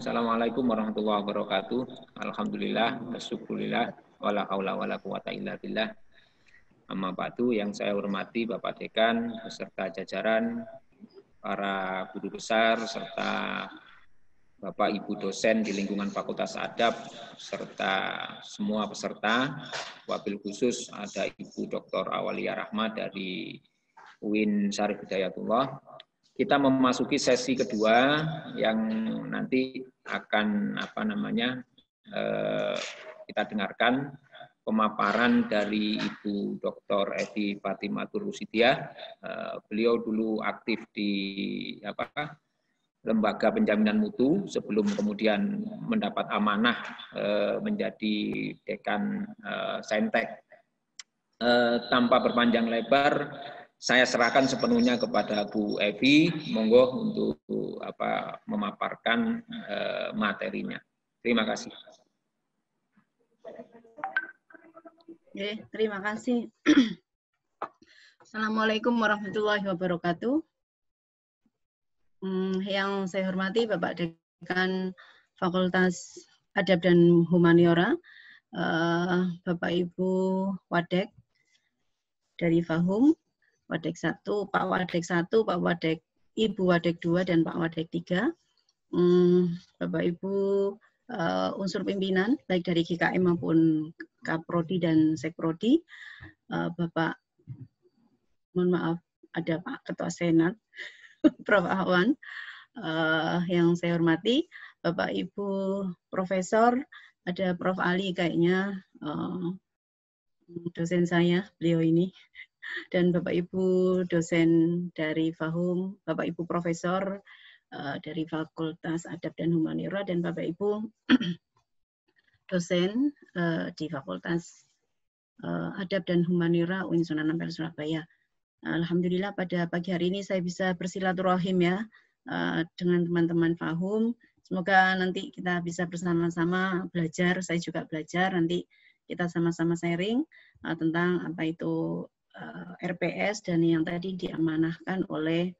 Assalamualaikum warahmatullahi wabarakatuh. Alhamdulillah, wasyukurillah, wala haula wala quwata illa billah. Amma ba'du, yang saya hormati Bapak Dekan beserta jajaran, para guru besar serta Bapak Ibu dosen di lingkungan Fakultas Adab serta semua peserta. Wabil khusus ada Ibu Dr. Awalia Rahmat dari UIN Syarif Hidayatullah. Kita memasuki sesi kedua yang nanti akan kita dengarkan pemaparan dari Ibu Dr. Edi Fatimatur Rusidiah. Beliau dulu aktif di Lembaga Penjaminan Mutu sebelum kemudian mendapat amanah menjadi dekan Saintek. Tanpa berpanjang lebar, saya serahkan sepenuhnya kepada Bu Evi, monggo untuk memaparkan materinya. Terima kasih. Oke, terima kasih. Assalamualaikum warahmatullahi wabarakatuh. Yang saya hormati Bapak Dekan Fakultas Adab dan Humaniora, Bapak Ibu Wadek dari Fahum, Wadek 1, Pak Wadek 1, Pak Wadek, Ibu Wadek 2, dan Pak Wadek 3, Bapak Ibu unsur pimpinan, baik dari GKM maupun Kaprodi dan Sekprodi, Bapak, mohon maaf, ada Pak Ketua Senat, Prof. Ahwan, yang saya hormati, Bapak Ibu Profesor, ada Prof. Ali kayaknya, dosen saya, beliau ini, dan Bapak Ibu dosen dari Fahum, Bapak Ibu Profesor dari Fakultas Adab dan Humaniora, dan Bapak Ibu dosen di Fakultas Adab dan Humaniora UIN Sunan Ampel Surabaya. Alhamdulillah pada pagi hari ini saya bisa bersilaturahim ya dengan teman-teman Fahum. Semoga nanti kita bisa bersama-sama belajar, saya juga belajar, nanti kita sama-sama sharing tentang apa itu RPS dan yang tadi diamanahkan oleh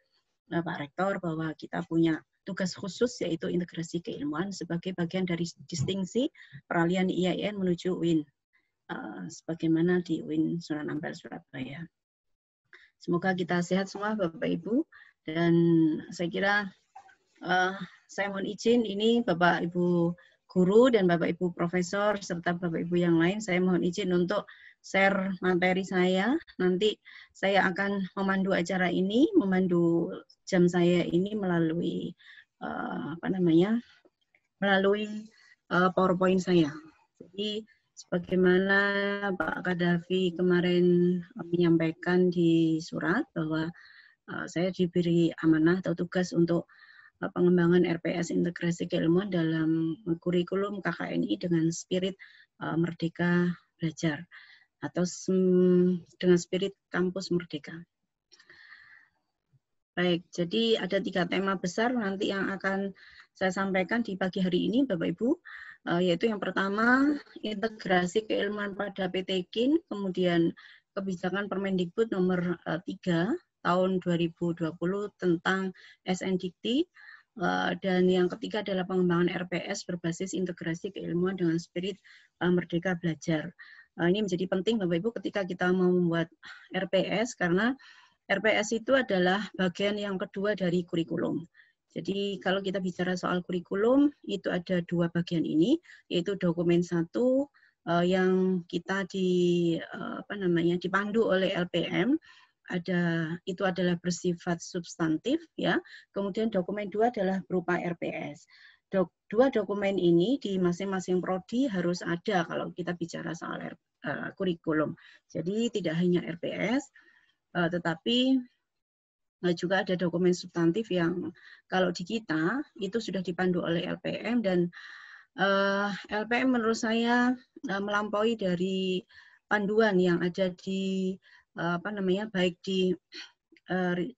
Pak Rektor bahwa kita punya tugas khusus yaitu integrasi keilmuan sebagai bagian dari distingsi peralihan IAIN menuju UIN sebagaimana di UIN Sunan Ampel Surabaya. Semoga kita sehat semua Bapak Ibu, dan saya kira saya mohon izin ini Bapak Ibu guru dan Bapak Ibu profesor serta Bapak Ibu yang lain, saya mohon izin untuk share materi saya. Nanti saya akan memandu acara ini, memandu jam saya ini melalui melalui PowerPoint saya. Jadi sebagaimana Pak Kadafi kemarin menyampaikan di surat bahwa saya diberi amanah atau tugas untuk pengembangan RPS integrasi keilmuan dalam kurikulum KKNI dengan spirit Merdeka Belajar atau dengan spirit kampus merdeka. Baik, jadi ada 3 tema besar nanti yang akan saya sampaikan di pagi hari ini Bapak Ibu, yaitu yang pertama integrasi keilmuan pada PTKIN, kemudian kebijakan Permendikbud nomor 3 tahun 2020 tentang SNDikti, dan yang ketiga adalah pengembangan RPS berbasis integrasi keilmuan dengan spirit Merdeka Belajar. Ini menjadi penting Bapak Ibu ketika kita mau membuat RPS karena RPS itu adalah bagian yang kedua dari kurikulum. Jadi kalau kita bicara soal kurikulum, itu ada 2 bagian ini, yaitu dokumen 1 yang kita dipandu oleh LPM, itu adalah bersifat substantif ya. Kemudian dokumen 2 adalah berupa RPS. 2 dokumen ini di masing-masing prodi harus ada kalau kita bicara soal kurikulum. Jadi tidak hanya RPS, tetapi juga ada dokumen substantif yang kalau di kita itu sudah dipandu oleh LPM, dan LPM menurut saya melampaui dari panduan yang ada di baik di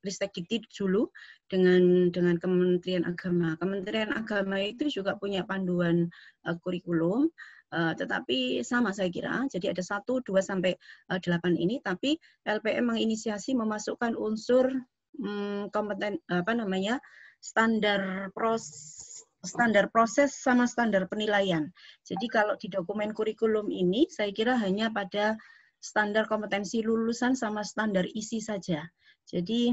Ristekdikti dulu dengan Kementerian Agama. Kementerian Agama itu juga punya panduan kurikulum, tetapi sama saya kira. Jadi ada 1, 2 sampai 8 ini, tapi LPM menginisiasi memasukkan unsur standar proses sama standar penilaian. Jadi kalau di dokumen kurikulum ini saya kira hanya pada standar kompetensi lulusan sama standar isi saja. Jadi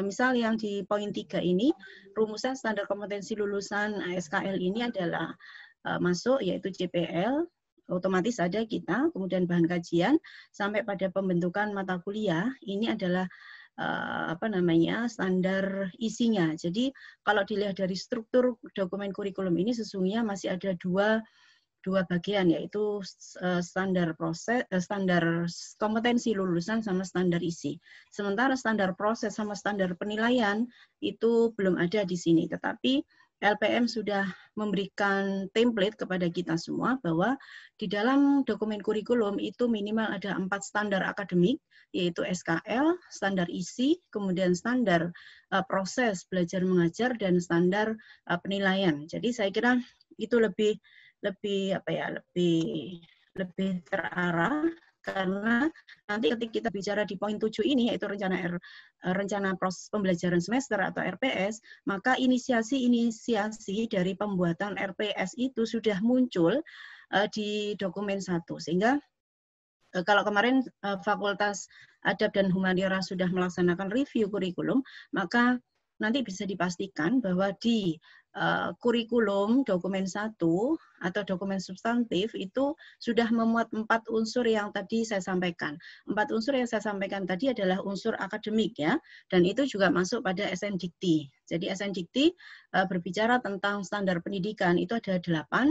misal yang di poin 3 ini, rumusan standar kompetensi lulusan SKL ini adalah masuk yaitu CPL, otomatis ada kita, kemudian bahan kajian, sampai pada pembentukan mata kuliah, ini adalah standar isinya. Jadi kalau dilihat dari struktur dokumen kurikulum ini sesungguhnya masih ada dua bagian, yaitu standar proses, standar kompetensi lulusan sama standar isi. Sementara standar proses sama standar penilaian itu belum ada di sini, tetapi LPM sudah memberikan template kepada kita semua bahwa di dalam dokumen kurikulum itu minimal ada 4 standar akademik, yaitu SKL, standar isi, kemudian standar proses belajar mengajar, dan standar penilaian. Jadi saya kira itu lebih terarah, karena nanti ketika kita bicara di poin 7 ini, yaitu rencana proses pembelajaran semester atau RPS, maka inisiasi dari pembuatan RPS itu sudah muncul di dokumen 1. Sehingga kalau kemarin Fakultas Adab dan Humanira sudah melaksanakan review kurikulum, maka nanti bisa dipastikan bahwa di kurikulum dokumen 1 atau dokumen substantif itu sudah memuat 4 unsur yang tadi saya sampaikan. 4 unsur yang saya sampaikan tadi adalah unsur akademik ya, dan itu juga masuk pada SNDikti. Jadi SNDikti berbicara tentang standar pendidikan itu ada 8.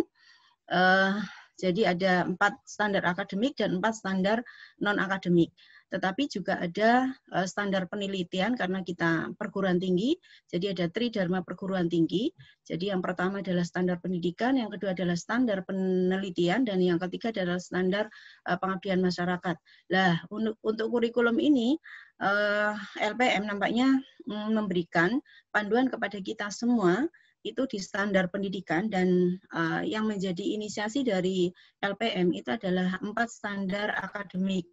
Jadi ada 4 standar akademik dan 4 standar non-akademik. Tetapi juga ada standar penelitian karena kita perguruan tinggi, jadi ada tridharma perguruan tinggi. Jadi yang pertama adalah standar pendidikan, yang kedua adalah standar penelitian, dan yang ketiga adalah standar pengabdian masyarakat. Nah, untuk kurikulum ini, LPM nampaknya memberikan panduan kepada kita semua itu di standar pendidikan, dan yang menjadi inisiasi dari LPM itu adalah 4 standar akademik.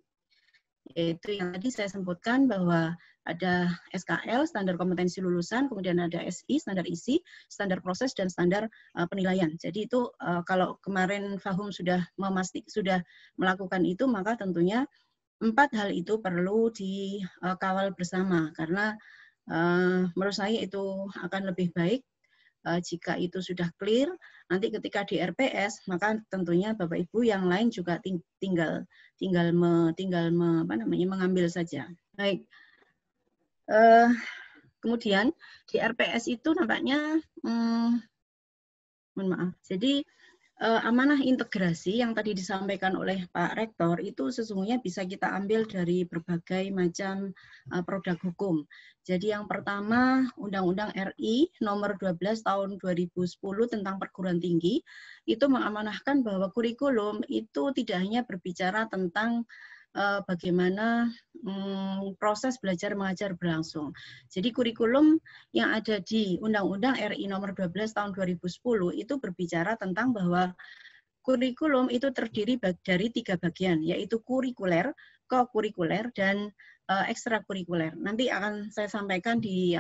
Yaitu yang tadi saya sebutkan bahwa ada SKL, standar kompetensi lulusan, kemudian ada SI, standar isi, standar proses, dan standar penilaian. Jadi itu kalau kemarin Fahum sudah melakukan itu, maka tentunya 4 hal itu perlu dikawal bersama, karena menurut saya itu akan lebih baik jika itu sudah clear. Nanti ketika di RPS, maka tentunya Bapak Ibu yang lain juga tinggal mengambil saja. Baik. Kemudian di RPS itu nampaknya, mohon maaf. Jadi amanah integrasi yang tadi disampaikan oleh Pak Rektor itu sesungguhnya bisa kita ambil dari berbagai macam produk hukum. Jadi yang pertama, Undang-Undang RI nomor 12 tahun 2010 tentang perguruan tinggi itu mengamanahkan bahwa kurikulum itu tidak hanya berbicara tentang bagaimana proses belajar mengajar berlangsung. Jadi kurikulum yang ada di Undang-Undang RI nomor 12 tahun 2010 itu berbicara tentang bahwa kurikulum itu terdiri dari 3 bagian, yaitu kurikuler, kokurikuler, dan ekstrakurikuler. Nanti akan saya sampaikan di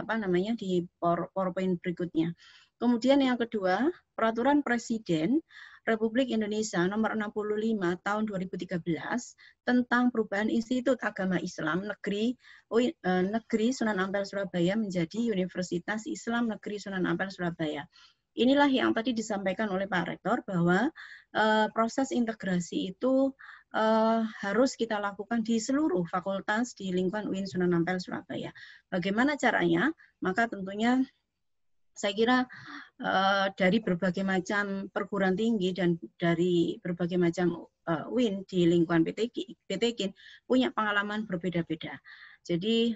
di PowerPoint berikutnya. Kemudian yang kedua, Peraturan Presiden Republik Indonesia nomor 65 tahun 2013 tentang perubahan Institut Agama Islam Negeri Sunan Ampel Surabaya menjadi Universitas Islam Negeri Sunan Ampel Surabaya. Inilah yang tadi disampaikan oleh Pak Rektor bahwa proses integrasi itu harus kita lakukan di seluruh fakultas di lingkungan UIN Sunan Ampel Surabaya. Bagaimana caranya? Maka tentunya saya kira dari berbagai macam perguruan tinggi dan dari berbagai macam UIN di lingkungan PTKIN punya pengalaman berbeda-beda. Jadi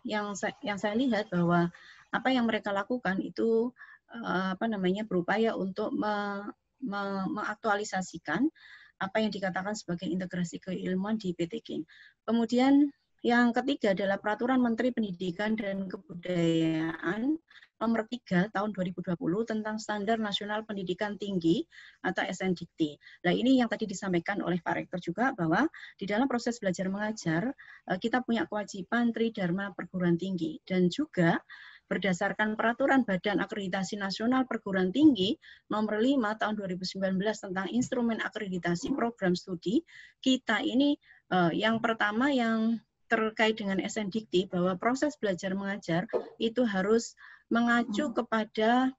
yang saya lihat bahwa apa yang mereka lakukan itu berupaya untuk mengaktualisasikan apa yang dikatakan sebagai integrasi keilmuan di PTKIN. Kemudian yang ketiga adalah Peraturan Menteri Pendidikan dan Kebudayaan nomor 3 tahun 2020 tentang Standar Nasional Pendidikan Tinggi atau SNDikti. Nah, ini yang tadi disampaikan oleh Pak Rektor juga bahwa di dalam proses belajar mengajar kita punya kewajiban tridharma perguruan tinggi, dan juga berdasarkan Peraturan Badan Akreditasi Nasional Perguruan Tinggi Nomor 5 Tahun 2019 tentang Instrumen Akreditasi Program Studi, kita ini yang pertama yang terkait dengan SNDikti bahwa proses belajar mengajar itu harus mengacu kepada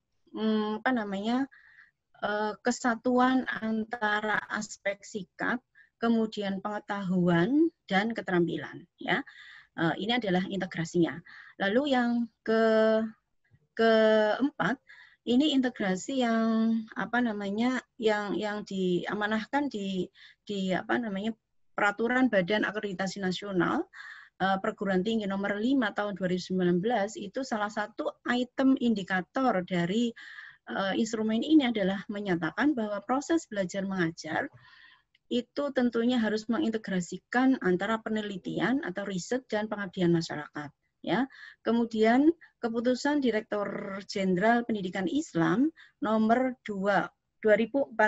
kesatuan antara aspek sikap, kemudian pengetahuan dan keterampilan. Ya, ini adalah integrasinya. Lalu yang keempat, ini integrasi yang yang diamanahkan di Peraturan Badan Akreditasi Nasional Perguruan Tinggi Nomor 5 Tahun 2019 itu salah satu item indikator dari instrumen ini adalah menyatakan bahwa proses belajar mengajar itu tentunya harus mengintegrasikan antara penelitian atau riset dan pengabdian masyarakat. Ya, kemudian keputusan Direktur Jenderal Pendidikan Islam nomor 2498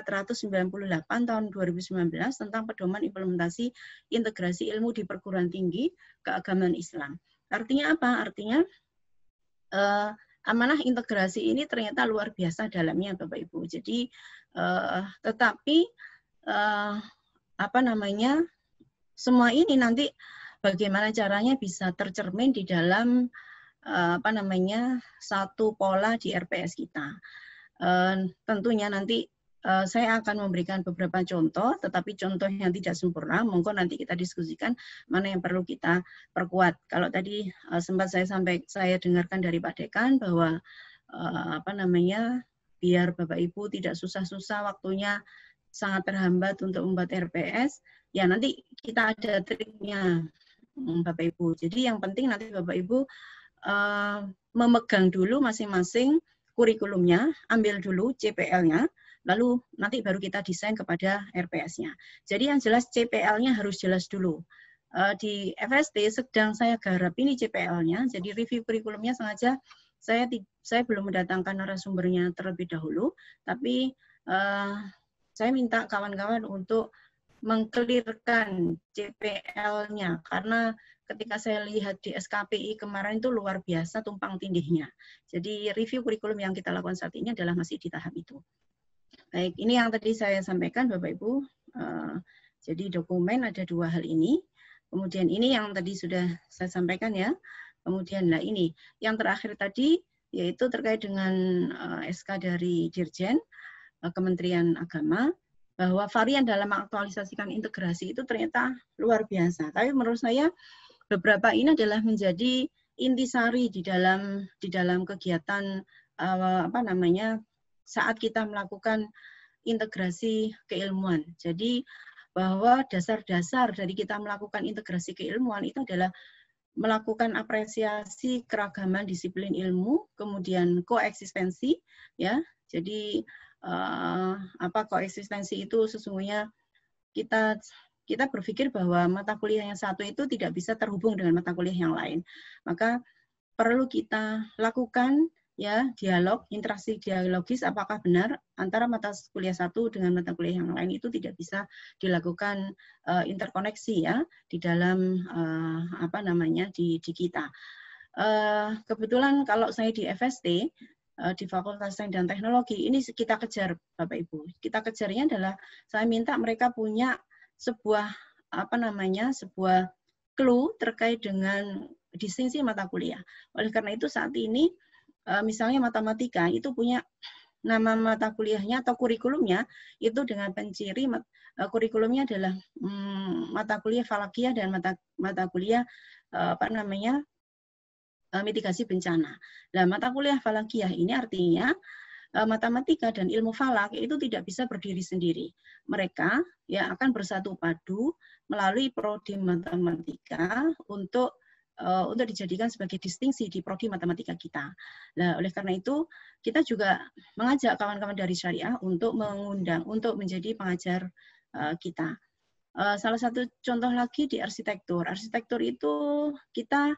tahun 2019 tentang pedoman implementasi integrasi ilmu di perguruan tinggi keagamaan Islam. Artinya apa? Artinya amanah integrasi ini ternyata luar biasa dalamnya, Bapak Ibu. Jadi tetapi semua ini nanti bagaimana caranya bisa tercermin di dalam satu pola di RPS kita. Tentunya nanti saya akan memberikan beberapa contoh, tetapi contoh yang tidak sempurna, monggo nanti kita diskusikan mana yang perlu kita perkuat. Kalau tadi sempat saya dengarkan dari Pak Dekan bahwa biar Bapak Ibu tidak susah-susah waktunya sangat terhambat untuk membuat RPS, ya nanti kita ada triknya Bapak Ibu. Jadi yang penting nanti Bapak Ibu memegang dulu masing-masing kurikulumnya, ambil dulu CPL-nya, lalu nanti baru kita desain kepada RPS-nya. Jadi yang jelas CPL-nya harus jelas dulu. Di FST sedang saya garap ini CPL-nya, jadi review kurikulumnya sengaja saya belum mendatangkan narasumbernya terlebih dahulu, tapi saya minta kawan-kawan untuk mengkelirkan CPL-nya, karena ketika saya lihat di SKPI kemarin itu luar biasa tumpang tindihnya. Jadi review kurikulum yang kita lakukan saat ini adalah masih di tahap itu. Baik, ini yang tadi saya sampaikan Bapak Ibu. Jadi dokumen ada dua hal ini. Kemudian ini yang tadi sudah saya sampaikan ya. Kemudian ini yang terakhir tadi yaitu terkait dengan SK dari Dirjen Kementerian Agama, bahwa varian dalam mengaktualisasikan integrasi itu ternyata luar biasa. Tapi menurut saya beberapa ini adalah menjadi intisari di dalam kegiatan saat kita melakukan integrasi keilmuan. Jadi bahwa dasar-dasar dari kita melakukan integrasi keilmuan itu adalah melakukan apresiasi keragaman disiplin ilmu, kemudian koeksistensi, ya. Jadi koeksistensi itu sesungguhnya kita berpikir bahwa mata kuliah yang satu itu tidak bisa terhubung dengan mata kuliah yang lain. Maka perlu kita lakukan ya dialog, interaksi dialogis apakah benar antara mata kuliah satu dengan mata kuliah yang lain itu tidak bisa dilakukan interkoneksi ya di dalam di kita. Kebetulan kalau saya di FST di Fakultas Sains dan Teknologi ini kita kejar Bapak Ibu. Kita kejarnya adalah saya minta mereka punya sebuah sebuah clue terkait dengan distingsi mata kuliah. Oleh karena itu saat ini misalnya matematika itu punya nama mata kuliahnya atau kurikulumnya itu dengan penciri kurikulumnya adalah mata kuliah falakiyah dan mata kuliah mitigasi bencana. Nah, mata kuliah falakiyah ini artinya matematika dan ilmu falak itu tidak bisa berdiri sendiri. Mereka ya akan bersatu padu melalui prodi matematika untuk dijadikan sebagai distingsi di prodi matematika kita. Nah, oleh karena itu kita juga mengajak kawan-kawan dari syariah untuk mengundang untuk menjadi pengajar kita. Salah satu contoh lagi di arsitektur. Arsitektur itu kita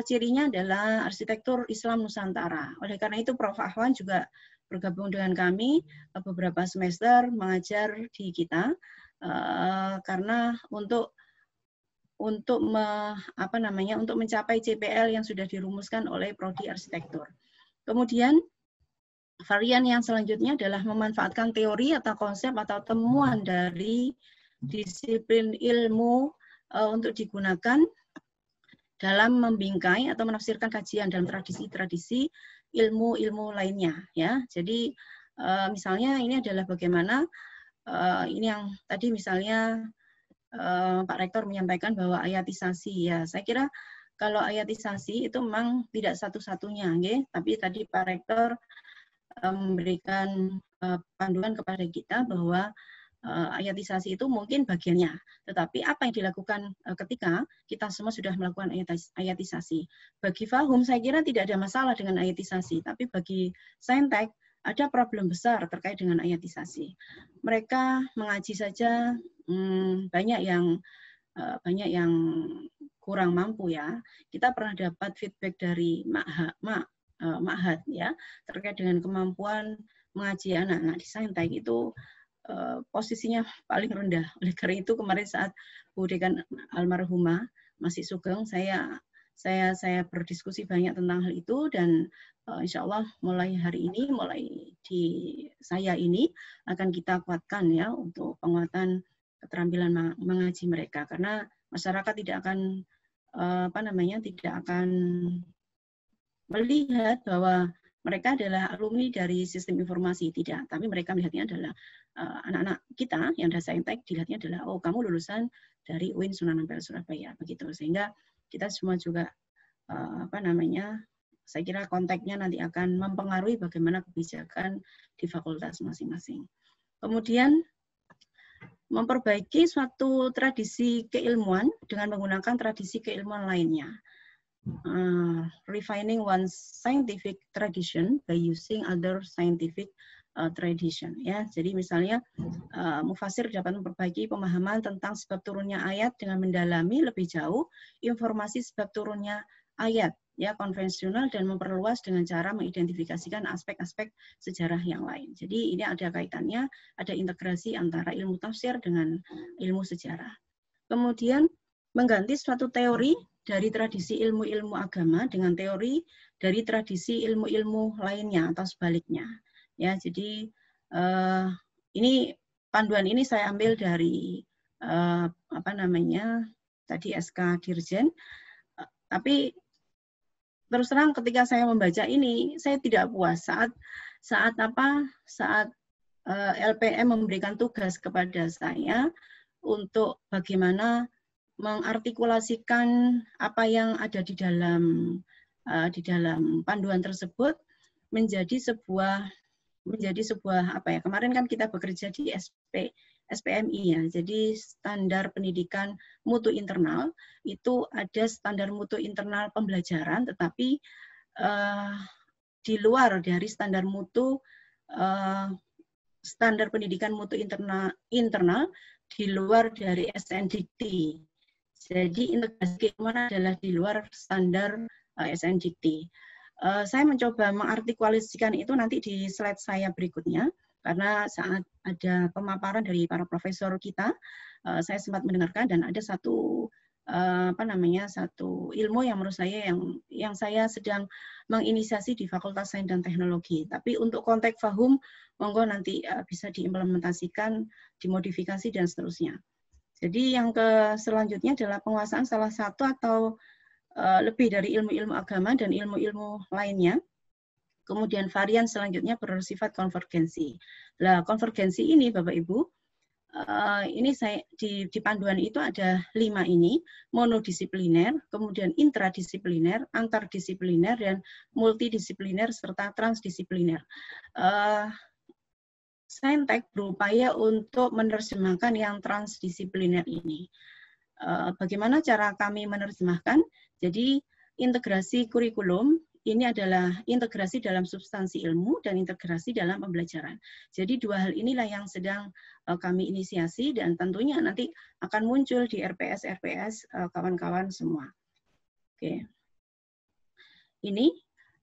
cirinya adalah arsitektur Islam Nusantara. Oleh karena itu Prof. Ahwan juga bergabung dengan kami beberapa semester mengajar di kita karena untuk untuk untuk mencapai CPL yang sudah dirumuskan oleh Prodi Arsitektur. Kemudian varian yang selanjutnya adalah memanfaatkan teori atau konsep atau temuan dari disiplin ilmu untuk digunakan dalam membingkai atau menafsirkan kajian dalam tradisi-tradisi ilmu-ilmu lainnya, ya. Jadi misalnya ini adalah bagaimana ini yang tadi misalnya Pak Rektor menyampaikan bahwa ayatisasi, ya. Saya kira kalau ayatisasi itu memang tidak satu-satunya, okay? Tapi tadi Pak Rektor memberikan panduan kepada kita bahwa ayatisasi itu mungkin bagiannya. Tetapi apa yang dilakukan ketika kita semua sudah melakukan ayatisasi? Bagi Fahum, saya kira tidak ada masalah dengan ayatisasi. Tapi bagi Saintek, ada problem besar terkait dengan ayatisasi. Mereka mengaji saja banyak yang kurang mampu, ya. Kita pernah dapat feedback dari Ma'had, ya, terkait dengan kemampuan mengaji anak-anak di Saintek itu posisinya paling rendah. Oleh karena itu kemarin saat Bu Dekan almarhumah masih Sugeng, saya berdiskusi banyak tentang hal itu, dan insya Allah mulai hari ini, mulai di saya ini akan kita kuatkan, ya, untuk penguatan keterampilan mengaji mereka, karena masyarakat tidak akan tidak akan melihat bahwa mereka adalah alumni dari sistem informasi, tidak, tapi mereka melihatnya adalah anak-anak kita yang ada Saintek, dilihatnya adalah, oh, kamu lulusan dari UIN Sunan Ampel Surabaya, begitu. Sehingga kita semua juga saya kira konteksnya nanti akan mempengaruhi bagaimana kebijakan di fakultas masing-masing. Kemudian memperbaiki suatu tradisi keilmuan dengan menggunakan tradisi keilmuan lainnya. Refining one's scientific tradition by using other scientific tradition, ya. Jadi misalnya mufasir dapat memperbaiki pemahaman tentang sebab turunnya ayat dengan mendalami lebih jauh informasi sebab turunnya ayat, ya, konvensional, dan memperluas dengan cara mengidentifikasikan aspek-aspek sejarah yang lain. Jadi ini ada kaitannya, ada integrasi antara ilmu tafsir dengan ilmu sejarah. Kemudian mengganti suatu teori dari tradisi ilmu-ilmu agama dengan teori dari tradisi ilmu-ilmu lainnya atau sebaliknya. Ya, jadi ini panduan ini saya ambil dari tadi SK Dirjen. Tapi terus terang ketika saya membaca ini, saya tidak puas saat LPM memberikan tugas kepada saya untuk bagaimana mengartikulasikan apa yang ada di dalam panduan tersebut menjadi sebuah kemarin kan kita bekerja di SPMI, ya. Jadi standar pendidikan mutu internal itu ada standar mutu internal pembelajaran, tetapi di luar dari standar mutu standar pendidikan mutu internal di luar dari SNDT. Jadi integrasi keilmuan adalah di luar standar SNDT. Saya mencoba mengartikulasikan itu nanti di slide saya berikutnya, karena saat ada pemaparan dari para profesor kita, saya sempat mendengarkan, dan ada satu ilmu yang menurut saya yang saya sedang menginisiasi di Fakultas Sains dan Teknologi. Tapi untuk konteks Fahum, monggo nanti bisa diimplementasikan, dimodifikasi, dan seterusnya. Jadi yang selanjutnya adalah penguasaan salah satu atau lebih dari ilmu-ilmu agama dan ilmu-ilmu lainnya. Kemudian varian selanjutnya bersifat konvergensi. Nah, konvergensi ini Bapak Ibu, ini saya di panduan itu ada 5 ini, monodisipliner, kemudian intradisipliner, antardisipliner, dan multidisipliner serta transdisipliner. Saintek berupaya untuk menerjemahkan yang transdisipliner ini. Bagaimana cara kami menerjemahkan? Jadi integrasi kurikulum ini adalah integrasi dalam substansi ilmu dan integrasi dalam pembelajaran. Jadi dua hal inilah yang sedang kami inisiasi, dan tentunya nanti akan muncul di RPS kawan-kawan semua. Oke. Ini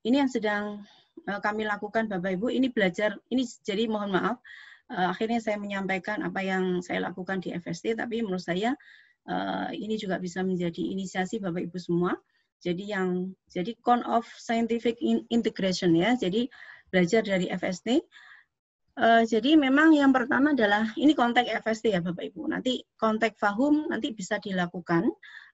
yang sedang kami lakukan Bapak Ibu. Ini belajar, ini jadi mohon maaf akhirnya saya menyampaikan apa yang saya lakukan di FST, tapi menurut saya Ini juga bisa menjadi inisiasi Bapak Ibu semua. Jadi Con of Scientific Integration ya. Jadi belajar dari FST. Jadi memang yang pertama adalah ini konteks FST ya Bapak Ibu. Nanti konteks FAHUM nanti bisa dilakukan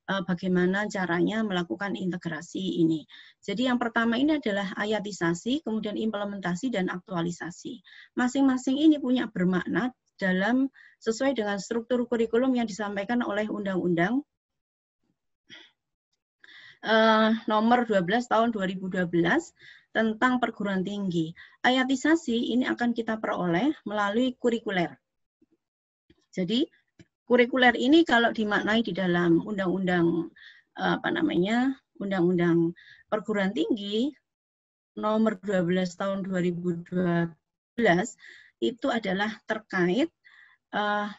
bagaimana caranya melakukan integrasi ini. Jadi yang pertama ini adalah ayatisasi, kemudian implementasi dan aktualisasi. Masing-masing ini punya bermakna dalam sesuai dengan struktur kurikulum yang disampaikan oleh Undang-Undang nomor 12 tahun 2012 tentang perguruan tinggi. Ayatisasi ini akan kita peroleh melalui kurikuler. Jadi kurikuler ini kalau dimaknai di dalam Undang-Undang Undang-Undang Perguruan Tinggi nomor 12 tahun 2012 itu adalah terkait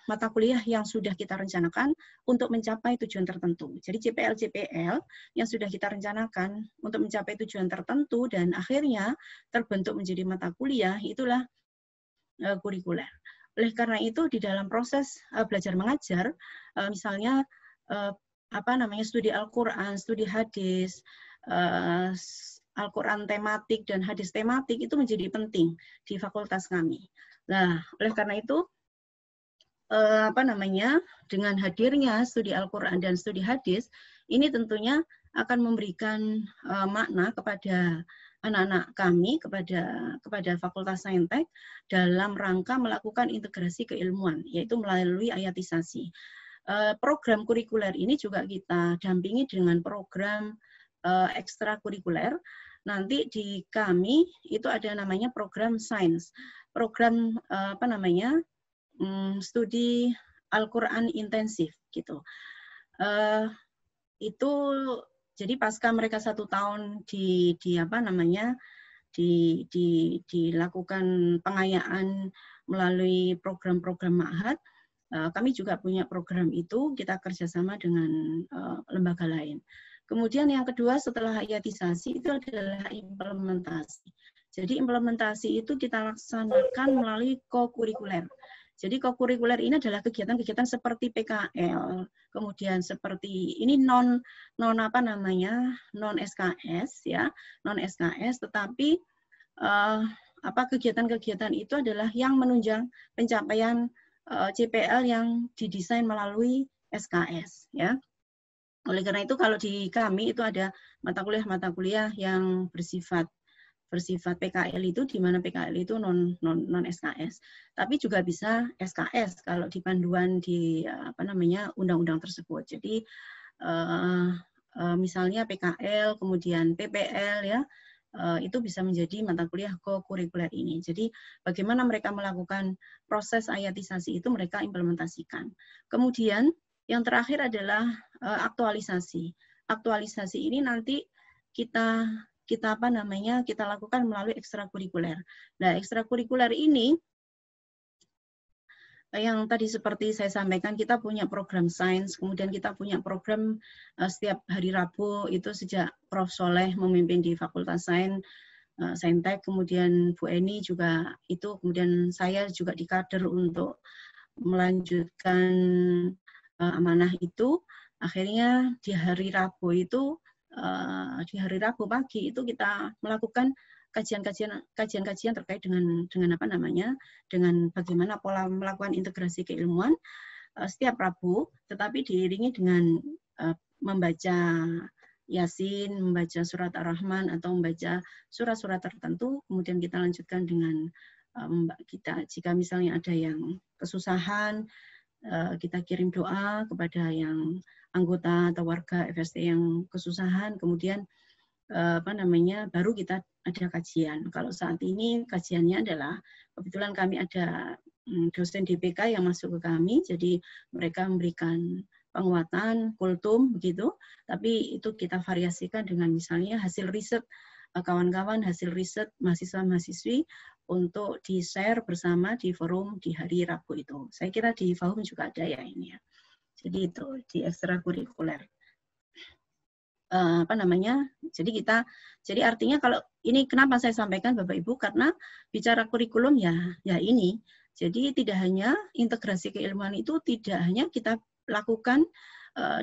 mata kuliah yang sudah kita rencanakan untuk mencapai tujuan tertentu. Jadi CPL yang sudah kita rencanakan untuk mencapai tujuan tertentu dan akhirnya terbentuk menjadi mata kuliah, itulah kurikuler. Oleh karena itu di dalam proses belajar mengajar, misalnya studi Al-Quran, studi hadis, Al-Quran tematik dan hadis tematik itu menjadi penting di fakultas kami. Nah, oleh karena itu dengan hadirnya studi Al-Quran dan studi hadis, ini tentunya akan memberikan makna kepada anak-anak kami, kepada Fakultas Saintek dalam rangka melakukan integrasi keilmuan, yaitu melalui ayatisasi. Program kurikuler ini juga kita dampingi dengan program ekstrakurikuler. Nanti di kami itu ada namanya program sains, program studi Al-Quran intensif gitu. Itu jadi pasca mereka 1 tahun dilakukan pengayaan melalui program-program ma'had, kami juga punya program itu, kita kerjasama dengan lembaga lain. Kemudian yang kedua setelah ayatisasi itu adalah implementasi. Jadi implementasi itu kita laksanakan melalui kokurikuler. Jadi kokurikuler ini adalah kegiatan-kegiatan seperti PKL, kemudian seperti ini non SKS ya, non SKS, tetapi kegiatan-kegiatan itu adalah yang menunjang pencapaian CPL yang didesain melalui SKS ya. Oleh karena itu kalau di kami itu ada mata kuliah yang bersifat PKL itu, di mana PKL itu non SKS, tapi juga bisa SKS kalau di panduan di undang-undang tersebut. Jadi misalnya PKL kemudian PPL ya, itu bisa menjadi mata kuliah kokurikuler ini. Jadi bagaimana mereka melakukan proses ayatisasi itu mereka implementasikan. Kemudian yang terakhir adalah aktualisasi. Aktualisasi ini nanti kita lakukan melalui ekstrakurikuler. Nah, ekstrakurikuler ini yang tadi seperti saya sampaikan, kita punya program sains, kemudian kita punya program setiap hari Rabu itu sejak Prof. Soleh memimpin di Fakultas Saintek, kemudian Bu Eni juga itu, kemudian saya juga dikader untuk melanjutkan amanah itu. Akhirnya di hari Rabu itu, di hari Rabu pagi itu kita melakukan kajian-kajian terkait dengan dengan bagaimana pola melakukan integrasi keilmuan setiap Rabu, tetapi diiringi dengan membaca Yasin, membaca surat Ar-Rahman atau membaca surat-surat tertentu, kemudian kita lanjutkan dengan jika misalnya ada yang kesusahan, kita kirim doa kepada yang anggota atau warga FST yang kesusahan, kemudian baru kita ada kajian. Kalau saat ini kajiannya adalah kebetulan kami ada dosen DPK yang masuk ke kami, jadi mereka memberikan penguatan kultum begitu, tapi itu kita variasikan dengan misalnya hasil riset kawan-kawan, hasil riset mahasiswa-mahasiswi untuk di-share bersama di forum di hari Rabu itu. Saya kira di FAHUM juga ada ya ini ya. Jadi itu di ekstrakurikuler. Jadi artinya kalau ini kenapa saya sampaikan Bapak Ibu, karena bicara kurikulum ya ini. Jadi tidak hanya integrasi keilmuan itu tidak hanya kita lakukan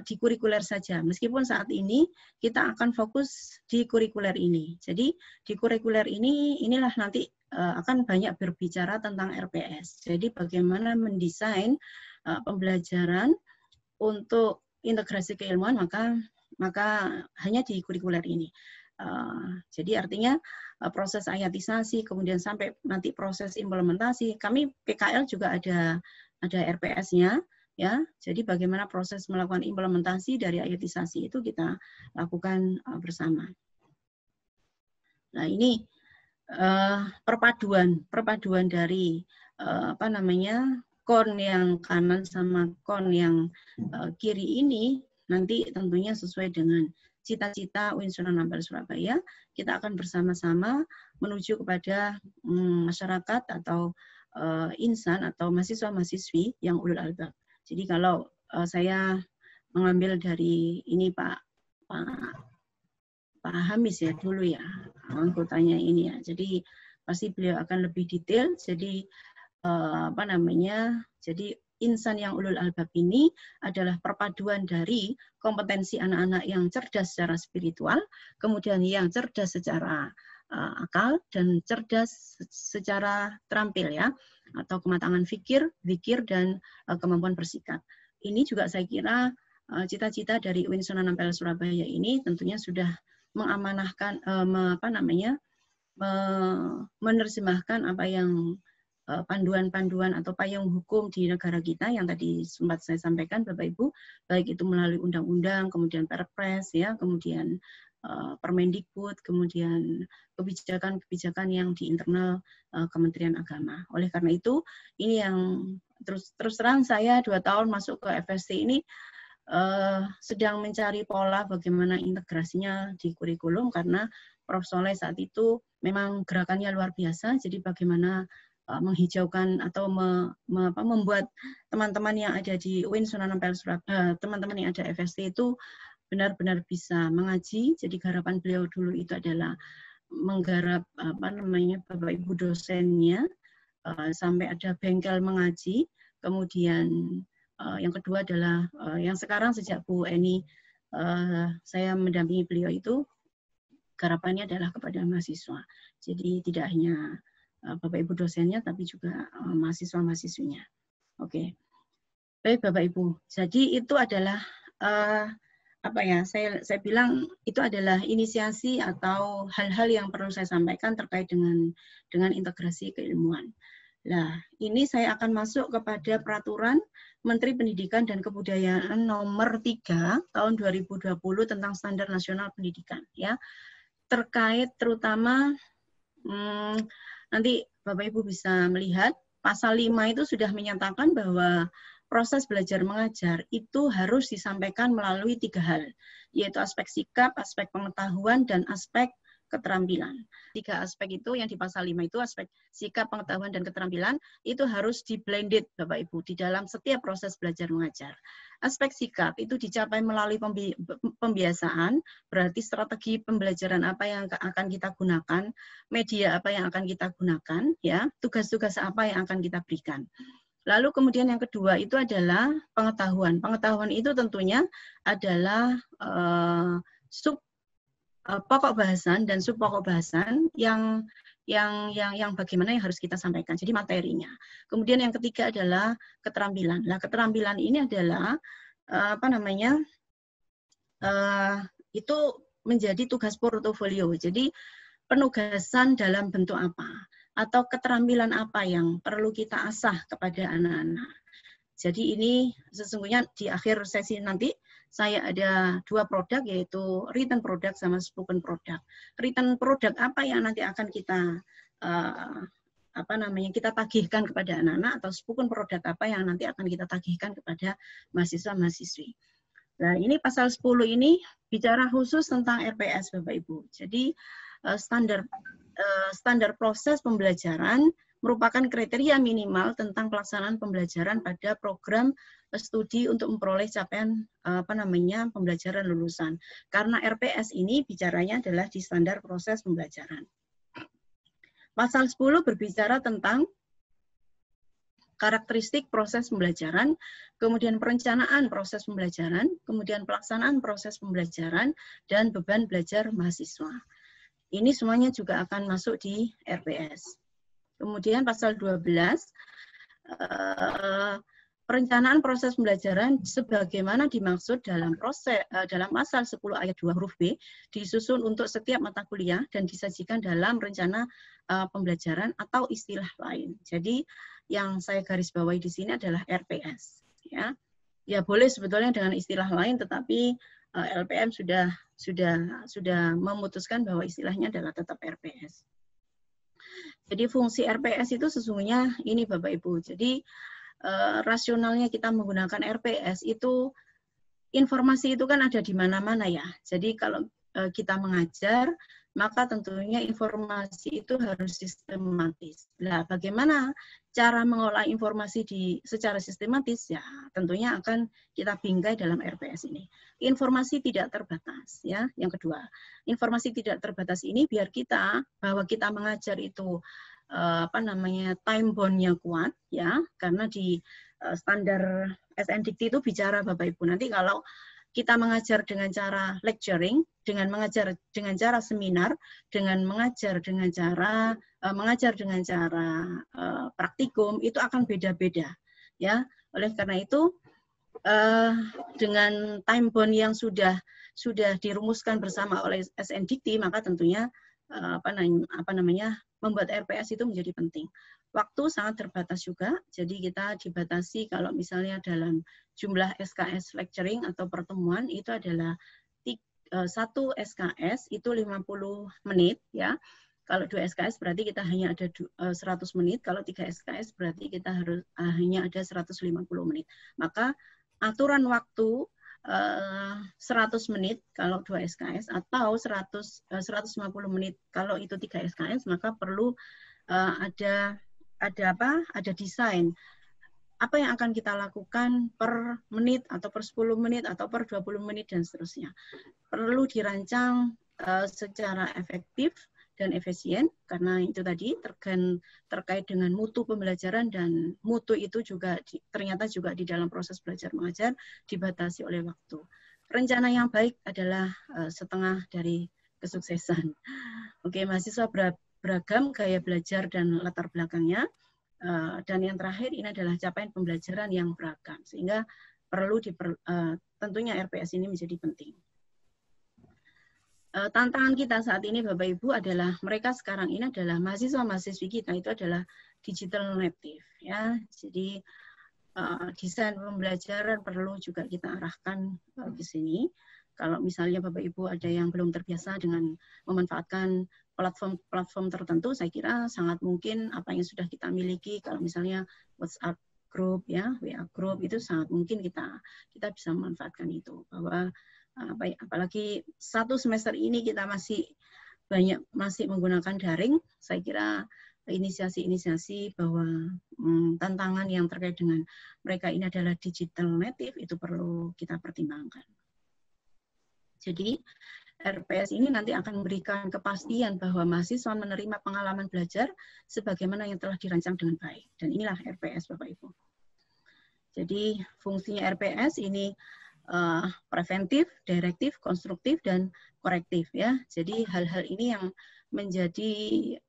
di kurikuler saja. Meskipun saat ini kita akan fokus di kurikuler ini. Jadi di kurikuler ini inilah nanti akan banyak berbicara tentang RPS. Jadi bagaimana mendesain pembelajaran untuk integrasi keilmuan maka hanya di kurikuler ini. Jadi artinya proses ayatisasi kemudian sampai nanti proses implementasi. Kami PKL juga ada RPS-nya. Ya, jadi bagaimana proses melakukan implementasi dari ayatisasi itu kita lakukan bersama. Nah ini perpaduan dari kon yang kanan sama kon yang kiri ini nanti tentunya sesuai dengan cita-cita UIN Sunan Ampel Surabaya. Kita akan bersama-sama menuju kepada masyarakat atau insan atau mahasiswa-mahasiswi yang ulul albab. Jadi kalau saya mengambil dari ini Pak Hamis ya dulu ya anggotanya ini ya. Jadi pasti beliau akan lebih detail. Jadi Jadi insan yang ulul albab ini adalah perpaduan dari kompetensi anak-anak yang cerdas secara spiritual, kemudian yang cerdas secara akal dan cerdas secara terampil ya, atau kematangan fikir, zikir dan kemampuan bersikap. Ini juga saya kira cita-cita dari UIN Sunan Ampel Surabaya ini tentunya sudah mengamanahkan menerjemahkan apa yang panduan-panduan atau payung hukum di negara kita yang tadi sempat saya sampaikan Bapak Ibu, baik itu melalui undang-undang, kemudian Perpres ya, kemudian Permendikbud, kemudian kebijakan-kebijakan yang di internal Kementerian Agama. Oleh karena itu, ini yang terus terang saya 2 tahun masuk ke FST ini sedang mencari pola bagaimana integrasinya di kurikulum karena Prof. Soleh saat itu memang gerakannya luar biasa, jadi bagaimana menghijaukan atau membuat teman-teman yang ada di UIN Sunan Ampel Surabaya, teman-teman yang ada FST itu benar-benar bisa mengaji. Jadi harapan beliau dulu itu adalah menggarap Bapak Ibu dosennya sampai ada bengkel mengaji. Kemudian yang kedua adalah yang sekarang sejak Bu Eni saya mendampingi beliau itu harapannya adalah kepada mahasiswa. Jadi tidak hanya Bapak Ibu dosennya tapi juga mahasiswa-mahasiswinya. Oke. Baik Bapak Ibu. Jadi itu adalah saya bilang itu adalah inisiasi atau hal-hal yang perlu saya sampaikan terkait dengan integrasi keilmuan. Nah, ini saya akan masuk kepada peraturan Menteri Pendidikan dan Kebudayaan nomor 3 tahun 2020 tentang standar nasional pendidikan ya. Terkait terutama nanti Bapak Ibu bisa melihat pasal 5 itu sudah menyatakan bahwa proses belajar mengajar itu harus disampaikan melalui 3 hal, yaitu aspek sikap, aspek pengetahuan, dan aspek keterampilan. 3 aspek itu yang di pasal 5 itu aspek sikap, pengetahuan, dan keterampilan itu harus di-blended Bapak Ibu di dalam setiap proses belajar mengajar. Aspek sikap itu dicapai melalui pembiasaan, berarti strategi pembelajaran apa yang akan kita gunakan, media apa yang akan kita gunakan, ya, tugas-tugas apa yang akan kita berikan. Lalu kemudian yang kedua itu adalah pengetahuan. Pengetahuan itu tentunya adalah pokok bahasan dan sub pokok bahasan yang bagaimana yang harus kita sampaikan. Jadi materinya. Kemudian yang ketiga adalah keterampilan. Nah, keterampilan ini adalah itu menjadi tugas portofolio. Jadi penugasan dalam bentuk apa atau keterampilan apa yang perlu kita asah kepada anak-anak. Jadi ini sesungguhnya di akhir sesi nanti saya ada 2 produk yaitu written product sama spoken product. Written product apa yang nanti akan kita kita tagihkan kepada anak-anak atau spoken product apa yang nanti akan kita tagihkan kepada mahasiswa-mahasiswi. Nah, ini pasal 10 ini bicara khusus tentang RPS Bapak Ibu. Jadi standar proses pembelajaran merupakan kriteria minimal tentang pelaksanaan pembelajaran pada program studi untuk memperoleh capaian pembelajaran lulusan. Karena RPS ini bicaranya adalah di standar proses pembelajaran. Pasal 10 berbicara tentang karakteristik proses pembelajaran, kemudian perencanaan proses pembelajaran, kemudian pelaksanaan proses pembelajaran, dan beban belajar mahasiswa. Ini semuanya juga akan masuk di RPS. Kemudian pasal 12, perencanaan proses pembelajaran sebagaimana dimaksud dalam pasal 10 ayat 2 huruf B disusun untuk setiap mata kuliah dan disajikan dalam rencana pembelajaran atau istilah lain. Jadi yang saya garis bawahi di sini adalah RPS. Ya boleh sebetulnya dengan istilah lain, tetapi LPM sudah memutuskan bahwa istilahnya adalah tetap RPS. Jadi fungsi RPS itu sesungguhnya ini Bapak Ibu. Jadi rasionalnya kita menggunakan RPS itu, informasi itu kan ada di mana-mana ya. Jadi kalau kita mengajar, maka tentunya informasi itu harus sistematis. Nah, bagaimana cara mengolah informasi secara sistematis? Ya, tentunya akan kita bingkai dalam RPS ini. Informasi tidak terbatas, ya. Yang kedua, informasi tidak terbatas ini biar bahwa kita mengajar itu time bound-nya kuat, ya, karena di standar SNDikti itu bicara Bapak Ibu. Nanti kalau kita mengajar dengan cara lecturing, dengan mengajar dengan cara seminar, dengan mengajar dengan cara praktikum, itu akan beda-beda, ya. Oleh karena itu, dengan time bound yang sudah dirumuskan bersama oleh SNDikti, maka tentunya membuat RPS itu menjadi penting. Waktu sangat terbatas juga, jadi kita dibatasi kalau misalnya dalam jumlah SKS lecturing atau pertemuan itu adalah 1 SKS itu 50 menit, ya. Kalau 2 SKS berarti kita hanya ada 100 menit, kalau 3 SKS berarti kita harus hanya ada 150 menit. Maka aturan waktu 100 menit kalau 2 SKS atau 150 menit kalau itu 3 SKS, maka perlu ada desain apa yang akan kita lakukan per menit atau per 10 menit atau per 20 menit dan seterusnya. Perlu dirancang secara efektif dan efisien, karena itu tadi terkait dengan mutu pembelajaran, dan mutu itu juga ternyata juga di dalam proses belajar mengajar dibatasi oleh waktu. Rencana yang baik adalah setengah dari kesuksesan. Oke, mahasiswa beragam gaya belajar dan latar belakangnya, dan yang terakhir ini adalah capaian pembelajaran yang beragam, sehingga perlu tentunya RPS ini menjadi penting. Tantangan kita saat ini Bapak Ibu adalah mereka sekarang ini adalah mahasiswa-mahasiswi kita itu adalah digital native, ya. Jadi desain pembelajaran perlu juga kita arahkan ke sini. Kalau misalnya Bapak Ibu ada yang belum terbiasa dengan memanfaatkan platform tertentu, saya kira sangat mungkin apa yang sudah kita miliki, kalau misalnya WhatsApp group, ya, WA group, itu sangat mungkin kita bisa memanfaatkan itu. Bahwa apalagi 1 semester ini kita masih menggunakan daring, saya kira inisiasi bahwa tantangan yang terkait dengan mereka ini adalah digital native itu perlu kita pertimbangkan. Jadi RPS ini nanti akan memberikan kepastian bahwa mahasiswa menerima pengalaman belajar sebagaimana yang telah dirancang dengan baik. Dan inilah RPS Bapak Ibu. Jadi fungsinya RPS ini preventif, direktif, konstruktif, dan korektif, ya. Jadi hal-hal ini yang menjadi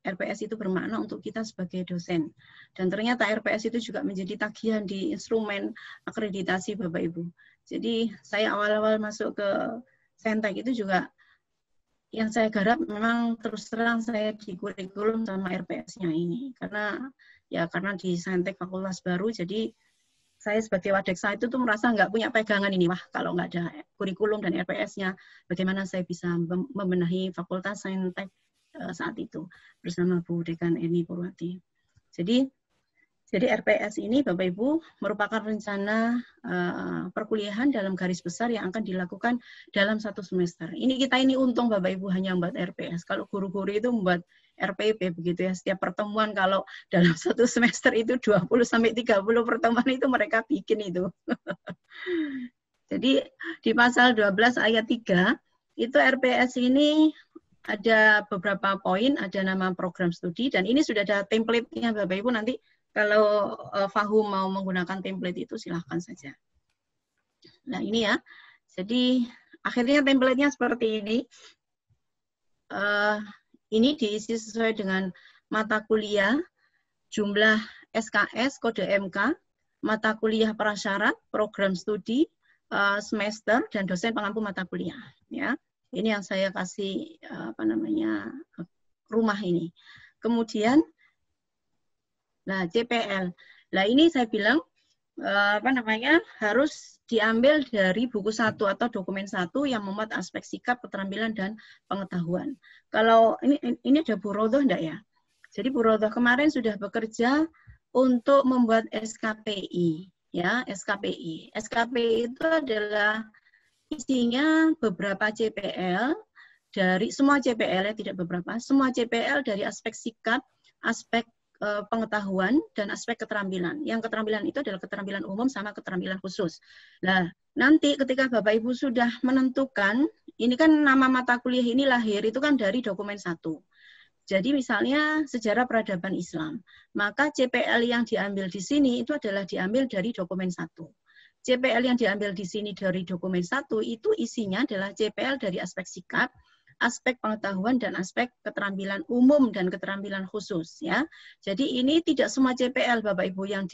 RPS itu bermakna untuk kita sebagai dosen. Dan ternyata RPS itu juga menjadi tagihan di instrumen akreditasi Bapak Ibu. Jadi saya awal-awal masuk ke Saintek itu juga yang saya garap memang terus terang saya di kurikulum sama RPS-nya ini. Karena di Saintek fakultas baru, jadi saya sebagai wadeksa itu tuh merasa nggak punya pegangan ini, wah kalau nggak ada kurikulum dan RPS-nya, bagaimana saya bisa membenahi fakultas Saintek saat itu bersama Bu Dekan Eni Purwati. Jadi RPS ini Bapak Ibu merupakan rencana perkuliahan dalam garis besar yang akan dilakukan dalam 1 semester. Kita ini untung Bapak Ibu hanya membuat RPS. Kalau guru-guru itu membuat RPP begitu ya, setiap pertemuan kalau dalam 1 semester itu 20-30 pertemuan itu mereka bikin itu. Jadi di pasal 12 ayat 3 itu RPS ini ada beberapa poin, ada nama program studi, dan ini sudah ada template-nya Bapak Ibu, nanti Kalau Fahum mau menggunakan template itu silahkan saja. Nah ini ya, jadi akhirnya template-nya seperti ini. Ini diisi sesuai dengan mata kuliah, jumlah SKS, kode MK, mata kuliah prasyarat, program studi, semester, dan dosen pengampu mata kuliah. Ya, ini yang saya kasih rumah ini. Kemudian, nah CPL. Nah ini saya bilang harus diambil dari buku 1 atau dokumen 1 yang memuat aspek sikap, keterampilan, dan pengetahuan. Kalau ini ada Bu Rodoh enggak ya? Jadi Bu Rodoh kemarin sudah bekerja untuk membuat SKPI, ya SKPI. SKPI itu adalah isinya beberapa CPL dari semua CPL ya, tidak beberapa, semua CPL dari aspek sikap, aspek pengetahuan, dan aspek keterampilan. Yang keterampilan itu adalah keterampilan umum sama keterampilan khusus. Nah, nanti ketika Bapak Ibu sudah menentukan, ini kan nama mata kuliah ini lahir itu kan dari dokumen 1. Jadi misalnya sejarah peradaban Islam, maka CPL yang diambil di sini itu adalah diambil dari dokumen 1. CPL yang diambil di sini dari dokumen 1 itu isinya adalah CPL dari aspek sikap, aspek pengetahuan, dan aspek keterampilan umum dan keterampilan khusus ya. Jadi ini tidak semua CPL Bapak Ibu yang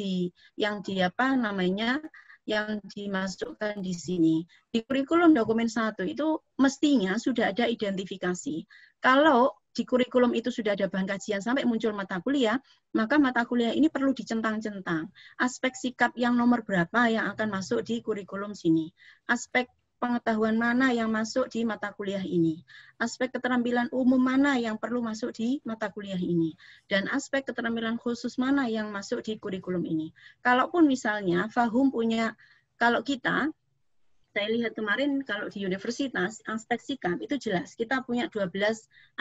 dimasukkan di sini. Di kurikulum dokumen 1 itu mestinya sudah ada identifikasi. Kalau di kurikulum itu sudah ada bahan kajian sampai muncul mata kuliah, maka mata kuliah ini perlu dicentang-centang. Aspek sikap yang nomor berapa yang akan masuk di kurikulum sini. Aspek pengetahuan mana yang masuk di mata kuliah ini. Aspek keterampilan umum mana yang perlu masuk di mata kuliah ini. Dan aspek keterampilan khusus mana yang masuk di kurikulum ini. Kalaupun misalnya Fahum punya, kalau kita, saya lihat kemarin kalau di universitas, aspek sikap itu jelas. Kita punya 12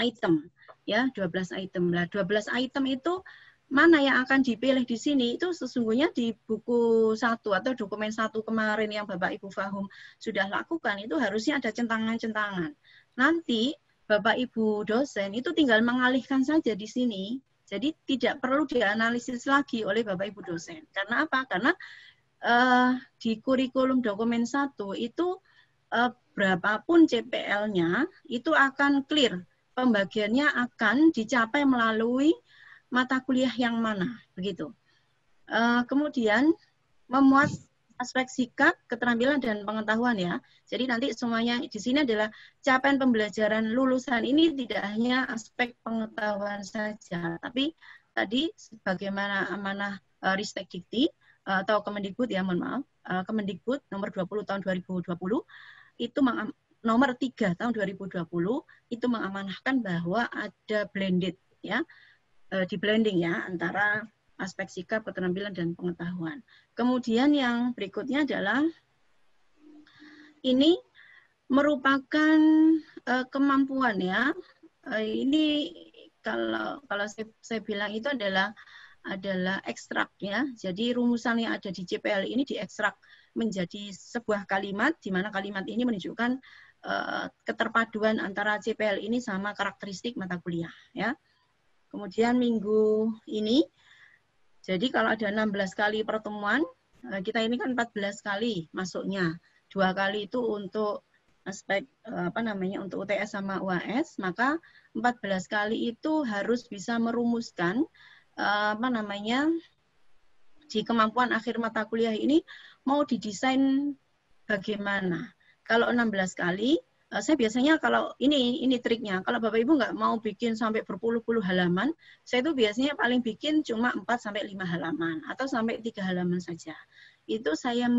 item. Ya, 12 item. Nah, 12 item itu mana yang akan dipilih di sini itu sesungguhnya di buku 1 atau dokumen 1 kemarin yang Bapak Ibu Fahum sudah lakukan itu harusnya ada centangan-centangan. Nanti Bapak Ibu dosen itu tinggal mengalihkan saja di sini. Jadi tidak perlu dianalisis lagi oleh Bapak Ibu dosen. Karena apa? Karena di kurikulum dokumen 1 itu berapapun CPL-nya itu akan clear. Pembagiannya akan dicapai melalui mata kuliah yang mana, begitu. Kemudian memuat aspek sikap, keterampilan, dan pengetahuan ya. Jadi nanti semuanya di sini adalah capaian pembelajaran lulusan ini tidak hanya aspek pengetahuan saja, tapi tadi sebagaimana amanah Ristek Dikti atau Kemendikbud ya, mohon maaf, Kemendikbud nomor 20 tahun 2020 itu nomor 3 tahun 2020 itu mengamanahkan bahwa ada blended ya. Di blending ya antara aspek sikap, keterampilan, dan pengetahuan. Kemudian yang berikutnya adalah ini merupakan kemampuan ya. Ini kalau saya bilang itu adalah ekstrak ya. Jadi rumusan yang ada di CPL ini diekstrak menjadi sebuah kalimat di mana kalimat ini menunjukkan keterpaduan antara CPL ini sama karakteristik mata kuliah ya. Kemudian minggu ini, jadi kalau ada 16 kali pertemuan, kita ini kan 14 kali masuknya. 2 kali itu untuk aspek untuk UTS sama UAS, maka 14 kali itu harus bisa merumuskan di kemampuan akhir mata kuliah ini mau didesain bagaimana. Kalau 16 kali, saya biasanya kalau ini triknya, kalau Bapak Ibu nggak mau bikin sampai berpuluh-puluh halaman, saya itu biasanya paling bikin cuma 4-5 halaman atau sampai 3 halaman saja. Itu saya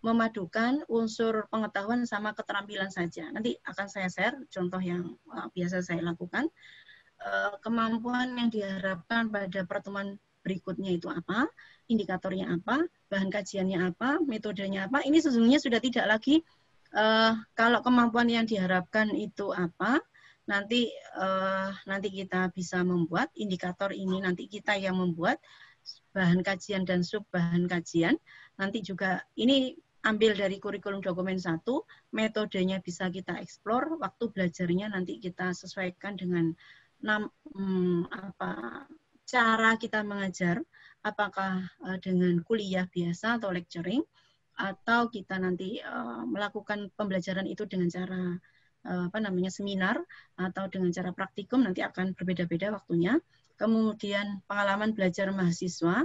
memadukan unsur pengetahuan sama keterampilan saja. Nanti akan saya share contoh yang biasa saya lakukan. Kemampuan yang diharapkan pada pertemuan berikutnya itu apa, indikatornya apa, bahan kajiannya apa, metodenya apa. Ini sesungguhnya sudah tidak lagi kalau kemampuan yang diharapkan itu apa, nanti kita bisa membuat indikator ini, nanti kita yang membuat bahan kajian dan sub bahan kajian. Nanti juga ini ambil dari kurikulum dokumen 1, metodenya bisa kita eksplor, waktu belajarnya nanti kita sesuaikan dengan cara kita mengajar apakah dengan kuliah biasa atau lecturing, atau kita nanti melakukan pembelajaran itu dengan cara seminar atau dengan cara praktikum, nanti akan berbeda-beda waktunya. Kemudian pengalaman belajar mahasiswa,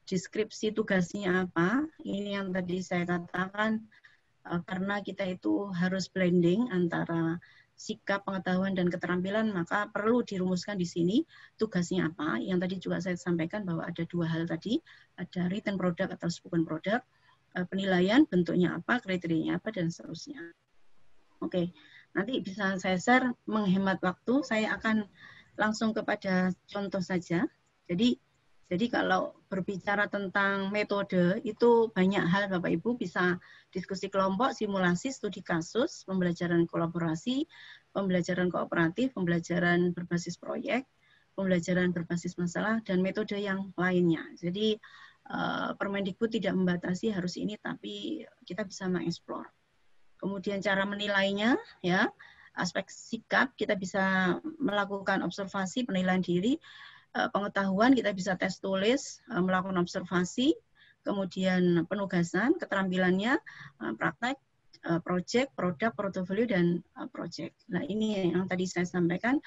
deskripsi tugasnya apa, ini yang tadi saya katakan, karena kita itu harus blending antara sikap, pengetahuan, dan keterampilan, maka perlu dirumuskan di sini tugasnya apa. Yang tadi juga saya sampaikan bahwa ada dua hal tadi, ada written product atau spoken product, penilaian bentuknya apa, kriterianya apa, dan seterusnya. Oke, nanti bisa saya share, menghemat waktu, saya akan langsung kepada contoh saja. Jadi kalau berbicara tentang metode, itu banyak hal Bapak Ibu, bisa diskusi kelompok, simulasi, studi kasus, pembelajaran kolaborasi, pembelajaran kooperatif, pembelajaran berbasis proyek, pembelajaran berbasis masalah, dan metode yang lainnya. Jadi Permendikbud tidak membatasi harus ini, tapi kita bisa mengeksplor. Kemudian cara menilainya, ya, aspek sikap, kita bisa melakukan observasi, penilaian diri, pengetahuan, kita bisa tes tulis, melakukan observasi, kemudian penugasan, keterampilannya, praktek, project, produk, portofolio, dan project. Nah, ini yang tadi saya sampaikan,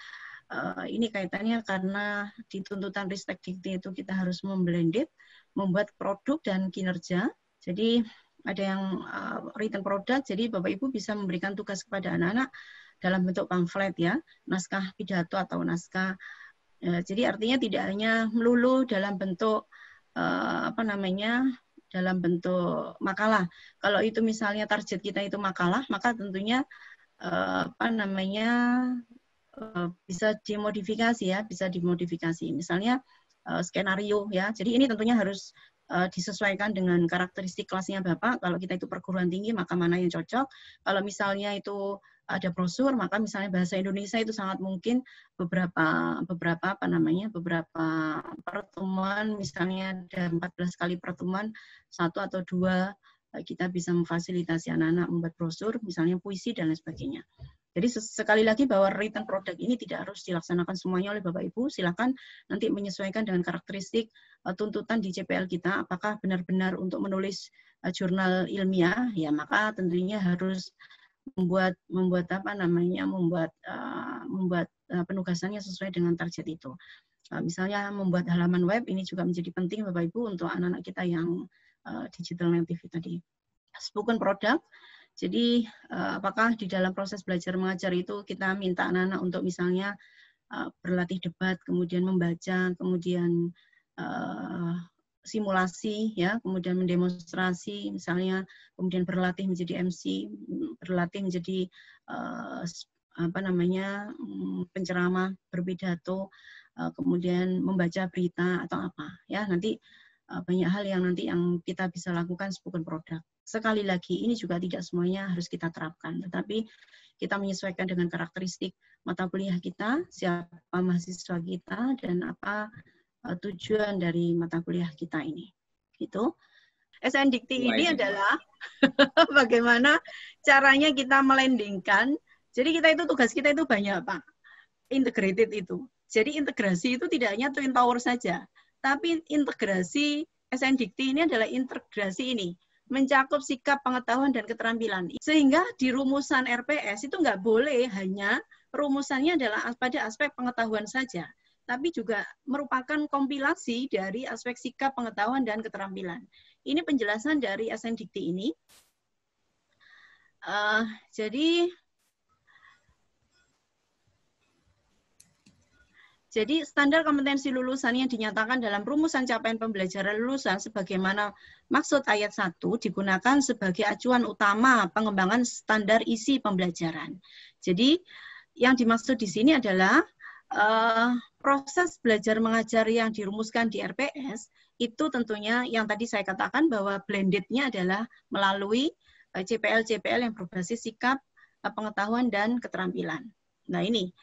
ini kaitannya karena di tuntutan Ristek Dikti itu kita harus memblended, membuat produk dan kinerja. Jadi ada yang written product, jadi Bapak Ibu bisa memberikan tugas kepada anak-anak dalam bentuk pamflet, ya, naskah pidato atau naskah. Jadi artinya tidak hanya melulu dalam bentuk dalam bentuk makalah. Kalau itu misalnya target kita itu makalah, maka tentunya bisa dimodifikasi, ya, bisa dimodifikasi. Misalnya skenario, ya. Jadi ini tentunya harus disesuaikan dengan karakteristik kelasnya Bapak. Kalau kita itu perguruan tinggi, maka mana yang cocok. Kalau misalnya itu ada brosur, maka misalnya bahasa Indonesia itu sangat mungkin beberapa pertemuan, misalnya ada 14 kali pertemuan, 1 atau 2 kita bisa memfasilitasi anak-anak membuat brosur, misalnya puisi dan lain sebagainya. Jadi sekali lagi bahwa written product ini tidak harus dilaksanakan semuanya oleh Bapak Ibu, silakan nanti menyesuaikan dengan karakteristik tuntutan di CPL kita, apakah benar-benar untuk menulis jurnal ilmiah, ya maka tentunya harus membuat penugasannya sesuai dengan target itu. Misalnya membuat halaman web, ini juga menjadi penting Bapak Ibu untuk anak-anak kita yang digital native tadi. Spoken product, jadi apakah di dalam proses belajar mengajar itu kita minta anak-anak untuk misalnya berlatih debat, kemudian membaca, kemudian simulasi, ya, kemudian mendemonstrasi, misalnya, kemudian berlatih menjadi MC, berlatih menjadi penceramah, berpidato, kemudian membaca berita atau apa, ya, nanti banyak hal yang nanti yang kita bisa lakukan spoken product. Sekali lagi, ini juga tidak semuanya harus kita terapkan, tetapi kita menyesuaikan dengan karakteristik mata kuliah kita, siapa mahasiswa kita, dan apa tujuan dari mata kuliah kita ini. Gitu. SN Dikti ini adalah bagaimana caranya kita melandingkan. Jadi tugas kita itu banyak, Pak. Integrated itu. Jadi integrasi itu tidak hanya Twin Tower saja, tapi integrasi SN Dikti ini adalah integrasi ini, mencakup sikap, pengetahuan, dan keterampilan. Sehingga di rumusan RPS itu nggak boleh hanya rumusannya adalah pada aspek pengetahuan saja, tapi juga merupakan kompilasi dari aspek sikap, pengetahuan, dan keterampilan. Ini penjelasan dari SN Dikti ini. Jadi standar kompetensi lulusan yang dinyatakan dalam rumusan capaian pembelajaran lulusan sebagaimana maksud ayat 1 digunakan sebagai acuan utama pengembangan standar isi pembelajaran. Jadi yang dimaksud di sini adalah proses belajar mengajar yang dirumuskan di RPS itu tentunya yang tadi saya katakan bahwa blended-nya adalah melalui CPL-CPL yang berbasis sikap, pengetahuan, dan keterampilan. Nah ini.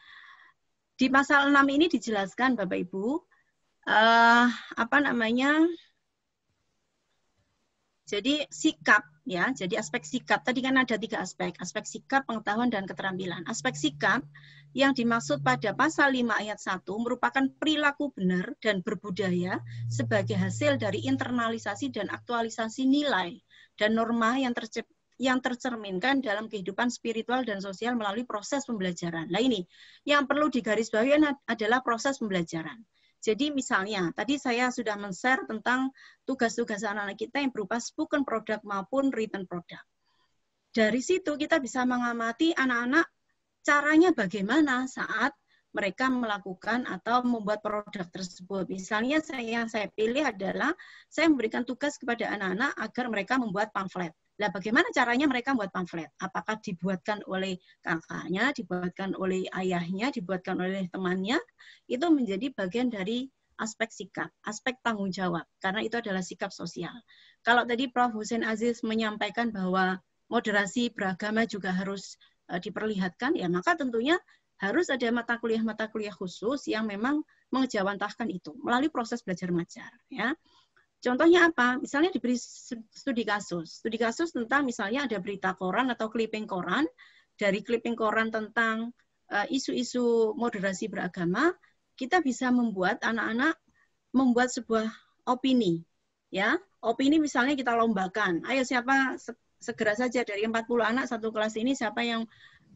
Di pasal 6 ini dijelaskan Bapak Ibu, Jadi sikap ya, jadi aspek sikap tadi kan ada 3 aspek sikap, pengetahuan dan keterampilan. Aspek sikap yang dimaksud pada pasal 5 ayat 1 merupakan perilaku benar dan berbudaya sebagai hasil dari internalisasi dan aktualisasi nilai dan norma yang tercerminkan dalam kehidupan spiritual dan sosial melalui proses pembelajaran. Nah ini yang perlu digarisbawahi adalah proses pembelajaran. Jadi misalnya, tadi saya sudah men-share tentang tugas-tugas anak-anak kita yang berupa spoken product maupun written product. Dari situ kita bisa mengamati anak-anak caranya bagaimana saat mereka melakukan atau membuat produk tersebut. Misalnya yang saya pilih adalah saya memberikan tugas kepada anak-anak agar mereka membuat pamflet. Nah, bagaimana caranya mereka membuat pamflet? Apakah dibuatkan oleh kakaknya, dibuatkan oleh ayahnya, dibuatkan oleh temannya? Itu menjadi bagian dari aspek sikap, aspek tanggung jawab, karena itu adalah sikap sosial. Kalau tadi Prof. Husein Aziz menyampaikan bahwa moderasi beragama juga harus diperlihatkan, ya maka tentunya harus ada mata kuliah khusus yang memang mengejawantahkan itu melalui proses belajar mengajar. Ya. Contohnya apa? Misalnya diberi studi kasus tentang misalnya ada berita koran atau clipping koran, dari clipping koran tentang isu-isu moderasi beragama, kita bisa membuat anak-anak membuat sebuah opini, ya. Opini misalnya kita lombakan. Ayo siapa segera saja dari 40 anak satu kelas ini siapa yang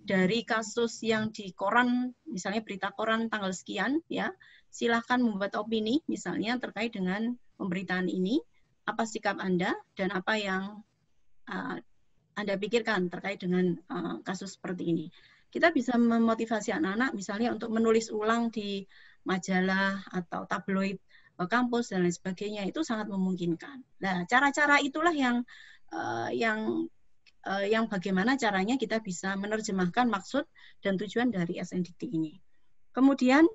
dari kasus yang di koran, misalnya berita koran tanggal sekian, ya, silahkan membuat opini misalnya terkait dengan pemberitaan ini, apa sikap Anda dan apa yang Anda pikirkan terkait dengan kasus seperti ini. Kita bisa memotivasi anak-anak misalnya untuk menulis ulang di majalah atau tabloid kampus dan lain sebagainya, itu sangat memungkinkan. Nah, cara-cara itulah yang bagaimana caranya kita bisa menerjemahkan maksud dan tujuan dari SNDT ini. Kemudian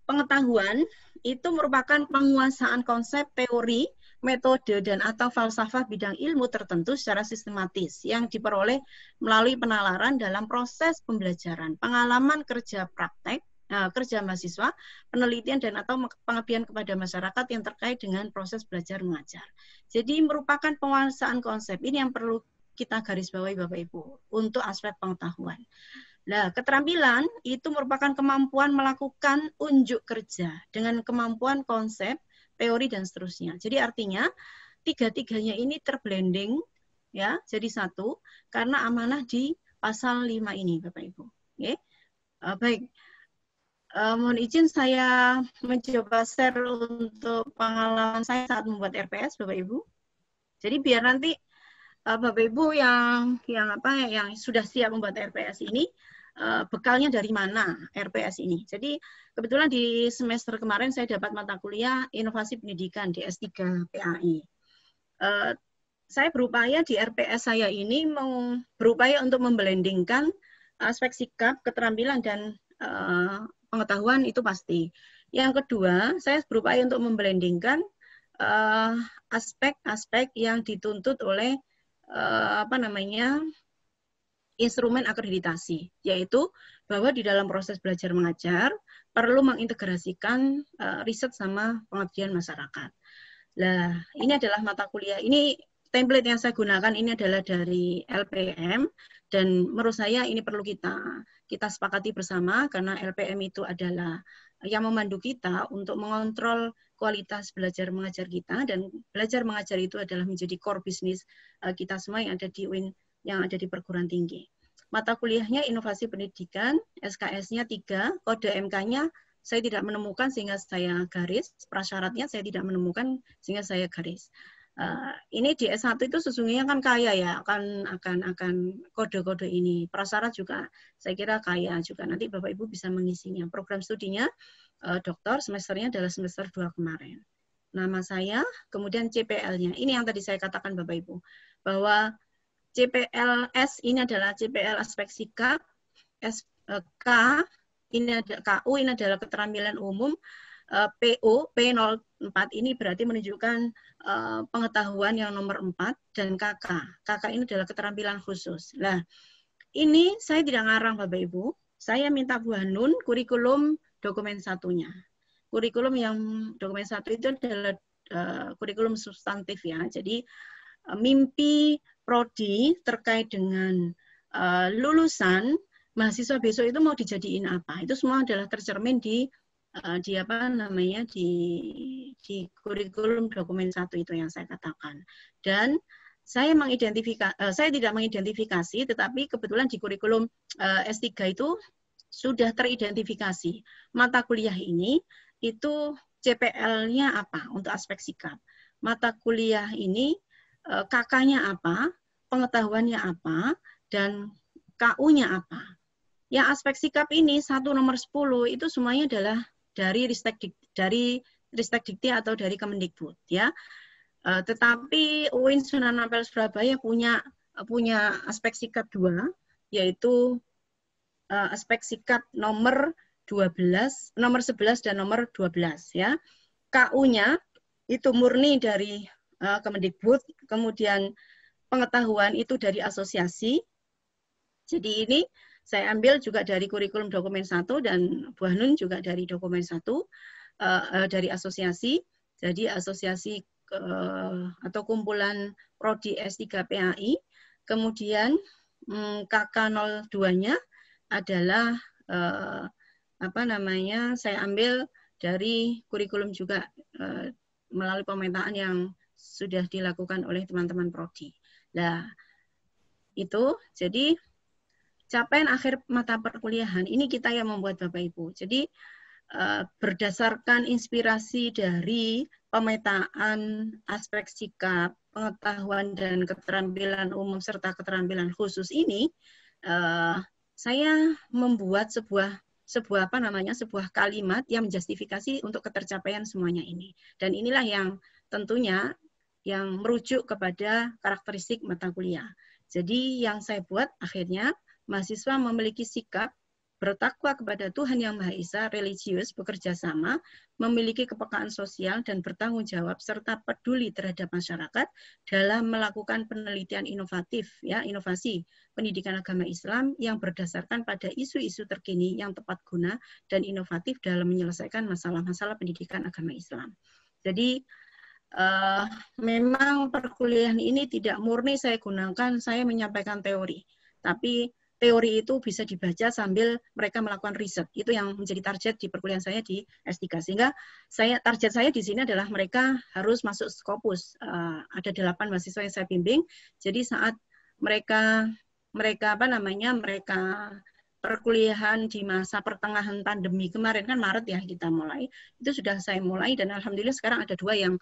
pengetahuan itu merupakan penguasaan konsep, teori, metode, dan atau falsafah bidang ilmu tertentu secara sistematis yang diperoleh melalui penalaran dalam proses pembelajaran, pengalaman kerja praktek, kerja mahasiswa, penelitian, dan atau pengabdian kepada masyarakat yang terkait dengan proses belajar mengajar. Jadi merupakan penguasaan konsep ini yang perlu kita garis bawahi Bapak Ibu untuk aspek pengetahuan. Nah, keterampilan itu merupakan kemampuan melakukan unjuk kerja dengan kemampuan konsep, teori, dan seterusnya. Jadi artinya tiga-tiganya ini terblending, ya, jadi satu karena amanah di pasal 5 ini, Bapak Ibu. Oke. Baik. Mohon izin saya mencoba share untuk pengalaman saya saat membuat RPS, Bapak Ibu. Jadi biar nanti Bapak Ibu yang sudah siap membuat RPS ini, bekalnya dari mana RPS ini. Jadi kebetulan di semester kemarin saya dapat mata kuliah Inovasi Pendidikan di S3 PAI. Saya berupaya di RPS saya ini berupaya untuk memblendingkan aspek sikap, keterampilan, dan pengetahuan itu pasti. Yang kedua, saya berupaya untuk memblendingkan aspek-aspek yang dituntut oleh instrumen akreditasi, yaitu bahwa di dalam proses belajar mengajar perlu mengintegrasikan riset sama pengabdian masyarakat. Nah, ini adalah mata kuliah. Ini template yang saya gunakan ini adalah dari LPM, dan menurut saya ini perlu kita sepakati bersama karena LPM itu adalah yang memandu kita untuk mengontrol kualitas belajar mengajar kita, dan belajar mengajar itu adalah menjadi core bisnis kita semua yang ada di UIN, yang ada di perguruan tinggi. Mata kuliahnya Inovasi Pendidikan, SKS-nya 3, kode MK-nya saya tidak menemukan sehingga saya garis, prasyaratnya saya tidak menemukan sehingga saya garis. Ini di S1 itu sesungguhnya kan kaya ya, akan kode-kode ini. Prasyarat juga saya kira kaya juga. Nanti Bapak Ibu bisa mengisinya. Program studinya doktor, semesternya adalah semester 2 kemarin. Nama saya, kemudian CPL-nya. Ini yang tadi saya katakan Bapak Ibu, bahwa CPLS ini adalah CPL aspek sikap, SK ini ada KU ini adalah keterampilan umum, PO P04 ini berarti menunjukkan pengetahuan yang nomor 4, dan KK ini adalah keterampilan khusus. Nah, ini saya tidak ngarang Bapak Ibu, saya minta Bu Hanun kurikulum dokumen satunya. Kurikulum yang dokumen 1 itu adalah kurikulum substantif ya. Jadi mimpi prodi terkait dengan lulusan mahasiswa besok itu mau dijadiin apa? Itu semua adalah tercermin di apa namanya di kurikulum dokumen 1 itu yang saya katakan. Dan saya tidak mengidentifikasi, tetapi kebetulan di kurikulum S3 itu sudah teridentifikasi mata kuliah ini itu CPL-nya apa untuk aspek sikap. Mata kuliah ini KK-nya apa, pengetahuannya apa, dan KU-nya apa. Yang aspek sikap ini 1 nomor 10 itu semuanya adalah dari Ristek Dikti atau dari Kemendikbud ya. Tetapi UIN Sunan Ampel Surabaya punya aspek sikap 2 yaitu aspek sikap nomor 11 dan nomor 12 ya. KU-nya itu murni dari Kemendikbud, kemudian pengetahuan itu dari asosiasi. Jadi ini saya ambil juga dari kurikulum dokumen 1 dan Bu Hanun juga dari dokumen 1 dari asosiasi. Jadi asosiasi atau kumpulan prodi S3 PAI. Kemudian KK 02-nya adalah apa namanya? Saya ambil dari kurikulum juga melalui pemetaan yang sudah dilakukan oleh teman-teman prodi. Nah, itu jadi capaian akhir mata perkuliahan ini kita yang membuat Bapak Ibu. Jadi berdasarkan inspirasi dari pemetaan aspek sikap, pengetahuan dan keterampilan umum serta keterampilan khusus ini, saya membuat sebuah kalimat yang menjustifikasi untuk ketercapaian semuanya ini. Dan inilah yang tentunya yang merujuk kepada karakteristik mata kuliah. Jadi yang saya buat akhirnya mahasiswa memiliki sikap bertakwa kepada Tuhan Yang Maha Esa, religius, bekerja sama, memiliki kepekaan sosial dan bertanggung jawab serta peduli terhadap masyarakat dalam melakukan penelitian inovatif, ya, inovasi pendidikan agama Islam yang berdasarkan pada isu-isu terkini yang tepat guna dan inovatif dalam menyelesaikan masalah-masalah pendidikan agama Islam. Jadi memang perkuliahan ini tidak murni saya gunakan, saya menyampaikan teori, tapi teori itu bisa dibaca sambil mereka melakukan riset. Itu yang menjadi target di perkuliahan saya di S3. Sehingga target saya di sini adalah mereka harus masuk Scopus. Ada 8 mahasiswa yang saya bimbing. Jadi saat mereka perkuliahan di masa pertengahan pandemi kemarin, kan Maret ya kita mulai, itu sudah saya mulai dan alhamdulillah sekarang ada 2 yang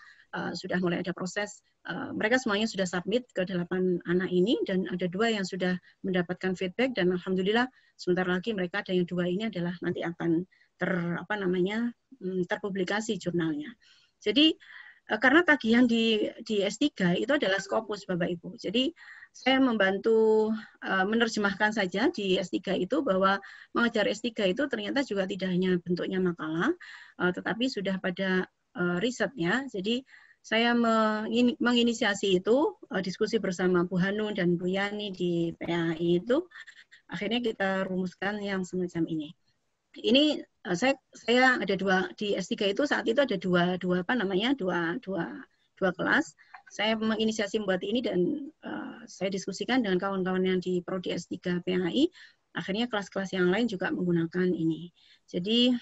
sudah mulai ada proses, mereka semuanya sudah submit ke 8 anak ini dan ada 2 yang sudah mendapatkan feedback dan alhamdulillah sebentar lagi mereka ada yang 2 ini adalah nanti akan terpublikasi jurnalnya. Jadi karena tagihan di S3 itu adalah Scopus Bapak Ibu. Jadi saya membantu menerjemahkan saja di S3 itu bahwa mengajar S3 itu ternyata juga tidak hanya bentuknya makalah, tetapi sudah pada risetnya. Jadi saya menginisiasi itu, diskusi bersama Bu Hanun dan Bu Yani di PAI itu, akhirnya kita rumuskan yang semacam ini. Ini saya ada 2 di S3 itu saat itu ada dua kelas. Saya menginisiasi membuat ini dan saya diskusikan dengan kawan-kawan yang di prodi S3 PHI. Akhirnya kelas-kelas yang lain juga menggunakan ini. Jadi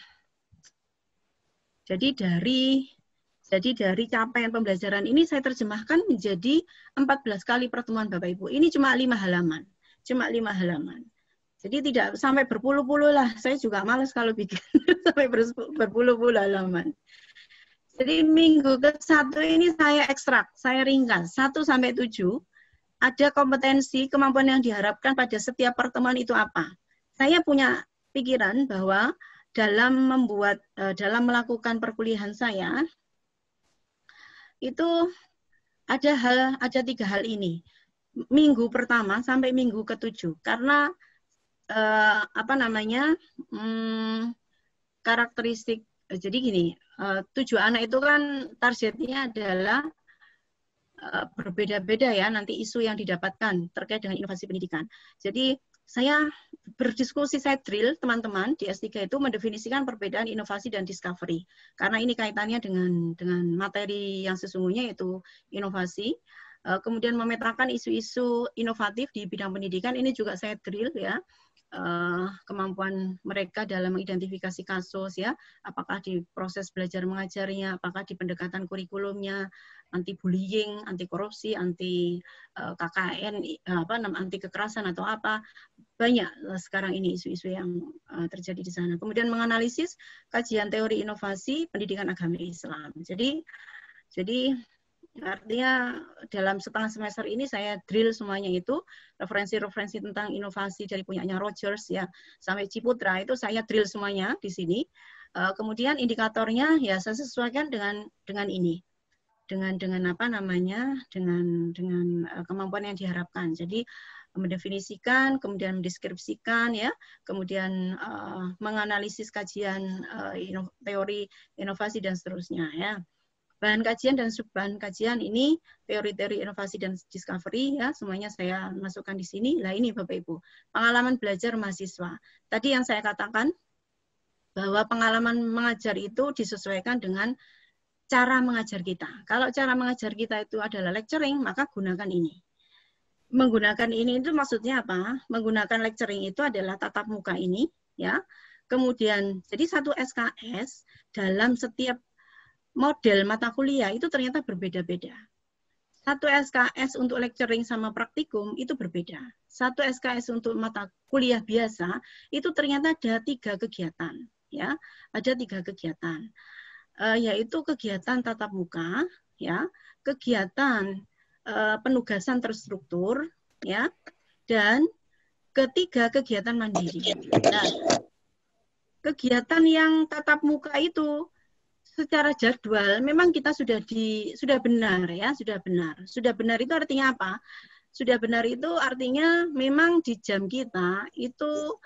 dari capaian pembelajaran ini saya terjemahkan menjadi 14 kali pertemuan Bapak Ibu. Ini cuma 5 halaman. Jadi tidak sampai berpuluh-puluh lah. Saya juga malas kalau bikin sampai berpuluh-puluh halaman. Jadi minggu ke-1 ini saya ekstrak, saya ringkas. 1 sampai 7, ada kompetensi, kemampuan yang diharapkan pada setiap pertemuan itu apa. Saya punya pikiran bahwa dalam melakukan perkuliahan saya, itu ada 3 hal ini. Minggu pertama sampai minggu ke-7. Karena karakteristik, jadi gini, 7 anak itu kan targetnya adalah berbeda-beda ya nanti isu yang didapatkan terkait dengan inovasi pendidikan. Jadi saya berdiskusi, saya drill teman-teman di S3 itu mendefinisikan perbedaan inovasi dan discovery. Karena ini kaitannya dengan materi yang sesungguhnya yaitu inovasi. Kemudian memetakan isu-isu inovatif di bidang pendidikan, ini juga saya drill ya. Kemampuan mereka dalam mengidentifikasi kasus ya, apakah di proses belajar mengajarnya, apakah di pendekatan kurikulumnya, anti bullying, anti korupsi, anti KKN, anti kekerasan atau apa, banyak sekarang ini isu-isu yang terjadi di sana. Kemudian menganalisis kajian teori inovasi pendidikan agama Islam. Jadi artinya dalam setengah semester ini saya drill semuanya itu, referensi-referensi tentang inovasi dari punyanya Rogers ya sampai Ciputra itu saya drill semuanya di sini. Kemudian indikatornya ya saya sesuaikan dengan ini. Dengan apa namanya? Dengan kemampuan yang diharapkan. Jadi mendefinisikan, kemudian mendeskripsikan ya, kemudian menganalisis kajian teori inovasi dan seterusnya ya. Bahan kajian dan subbahan kajian ini teori-teori inovasi dan discovery ya, semuanya saya masukkan di sini. Nah ini Bapak Ibu, pengalaman belajar mahasiswa. Tadi yang saya katakan bahwa pengalaman mengajar itu disesuaikan dengan cara mengajar kita. Kalau cara mengajar kita itu adalah lecturing, maka gunakan ini. Menggunakan ini itu maksudnya apa? Menggunakan lecturing itu adalah tatap muka ini ya. Kemudian jadi satu SKS dalam setiap model mata kuliah itu ternyata berbeda-beda. Satu SKS untuk lecturing sama praktikum itu berbeda. Satu SKS untuk mata kuliah biasa itu ternyata ada 3 kegiatan, ya, ada 3 kegiatan, yaitu kegiatan tatap muka, ya, kegiatan penugasan terstruktur, ya, dan ketiga kegiatan mandiri. Nah, kegiatan yang tatap muka itu secara jadwal memang kita sudah benar ya, sudah benar. Sudah benar itu artinya apa? Sudah benar itu artinya memang di jam kita itu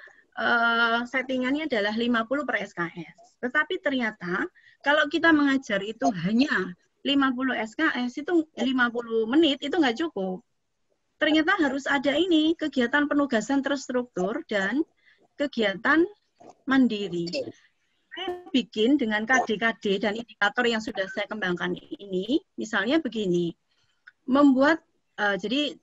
settingannya adalah 50 per SKS. Tetapi ternyata kalau kita mengajar itu hanya 50 SKS itu 50 menit itu nggak cukup. Ternyata harus ada ini kegiatan penugasan terstruktur dan kegiatan mandiri. Saya bikin dengan KD-KD dan indikator yang sudah saya kembangkan ini, misalnya begini, membuat jadi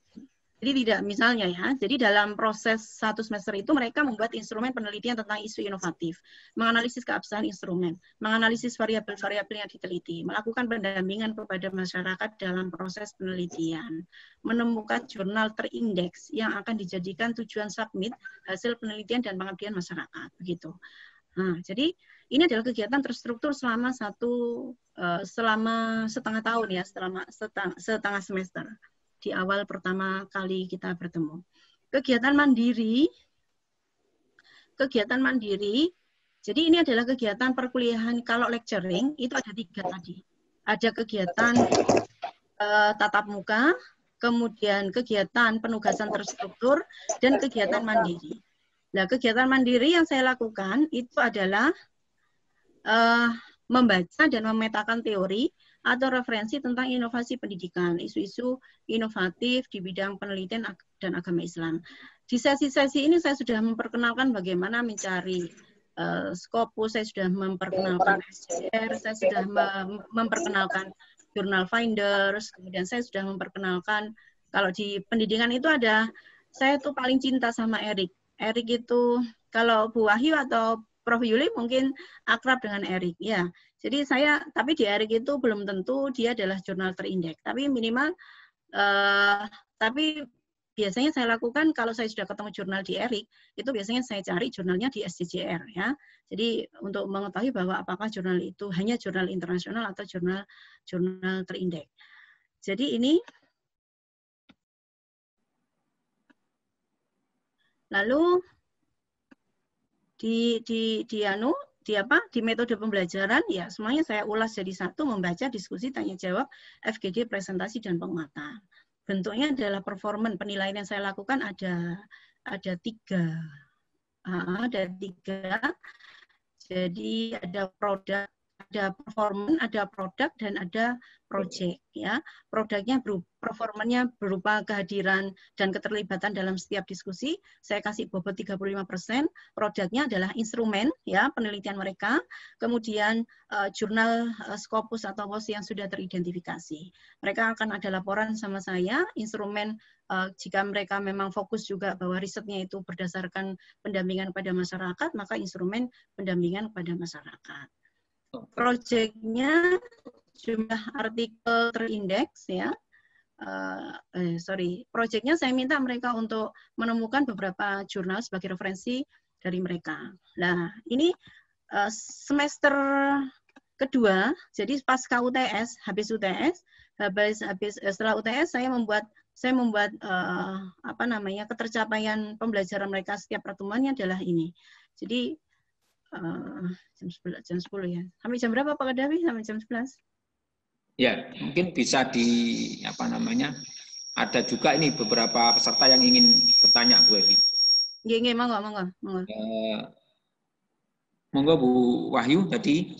tidak misalnya ya, jadi dalam proses 1 semester itu mereka membuat instrumen penelitian tentang isu inovatif, menganalisis keabsahan instrumen, menganalisis variabel-variabel yang diteliti, melakukan pendampingan kepada masyarakat dalam proses penelitian, menemukan jurnal terindeks yang akan dijadikan tujuan submit hasil penelitian dan pengabdian masyarakat, begitu. Nah, jadi ini adalah kegiatan terstruktur selama setengah tahun ya, setengah semester di awal pertama kali kita bertemu. Kegiatan mandiri, jadi ini adalah kegiatan perkuliahan. Kalau lecturing itu ada 3 tadi. Ada kegiatan tatap muka, kemudian kegiatan penugasan terstruktur, dan kegiatan mandiri. Nah, kegiatan mandiri yang saya lakukan itu adalah membaca dan memetakan teori atau referensi tentang inovasi pendidikan, isu-isu inovatif di bidang penelitian dan agama Islam. Di sesi-sesi ini saya sudah memperkenalkan bagaimana mencari Scopus, saya sudah memperkenalkan SJR, saya sudah memperkenalkan Journal Finders, kemudian saya sudah memperkenalkan, kalau di pendidikan itu ada, saya tuh paling cinta sama Erik. Erik itu, kalau Bu Wahyu atau Prof. Yuli mungkin akrab dengan Erik, ya. Jadi tapi di Erik itu belum tentu dia adalah jurnal terindeks, tapi minimal, tapi biasanya saya lakukan kalau saya sudah ketemu jurnal di Erik, itu biasanya saya cari jurnalnya di SJJR, ya. Jadi untuk mengetahui bahwa apakah jurnal itu hanya jurnal internasional atau jurnal terindeks. Jadi ini, lalu di metode pembelajaran ya semuanya saya ulas jadi satu, membaca, diskusi, tanya jawab, FGD, presentasi, dan penguatan. Bentuknya adalah performan. Penilaian yang saya lakukan ada 3. Jadi ada produk, ada performance, ada produk, dan ada project. Ya, produknya performanya berupa kehadiran dan keterlibatan dalam setiap diskusi. Saya kasih bobot 35%. Produknya adalah instrumen, ya, penelitian mereka. Kemudian jurnal Scopus atau WOS yang sudah teridentifikasi. Mereka akan ada laporan sama saya. Instrumen jika mereka memang fokus juga bahwa risetnya itu berdasarkan pendampingan pada masyarakat, maka instrumen pendampingan pada masyarakat. Proyeknya jumlah artikel terindeks, ya. Proyeknya saya minta mereka untuk menemukan beberapa jurnal sebagai referensi dari mereka. Nah, ini semester kedua, jadi pasca UTS, habis UTS, setelah UTS saya membuat ketercapaian pembelajaran mereka setiap pertemuannya adalah ini. Jadi jam 10 ya. Sampai jam berapa Pak Kadafi? Sampai jam 11? Ya, mungkin bisa ada juga ini beberapa peserta yang ingin bertanya, Bu Evi. Iya, monggo. Monggo Bu Wahyu tadi.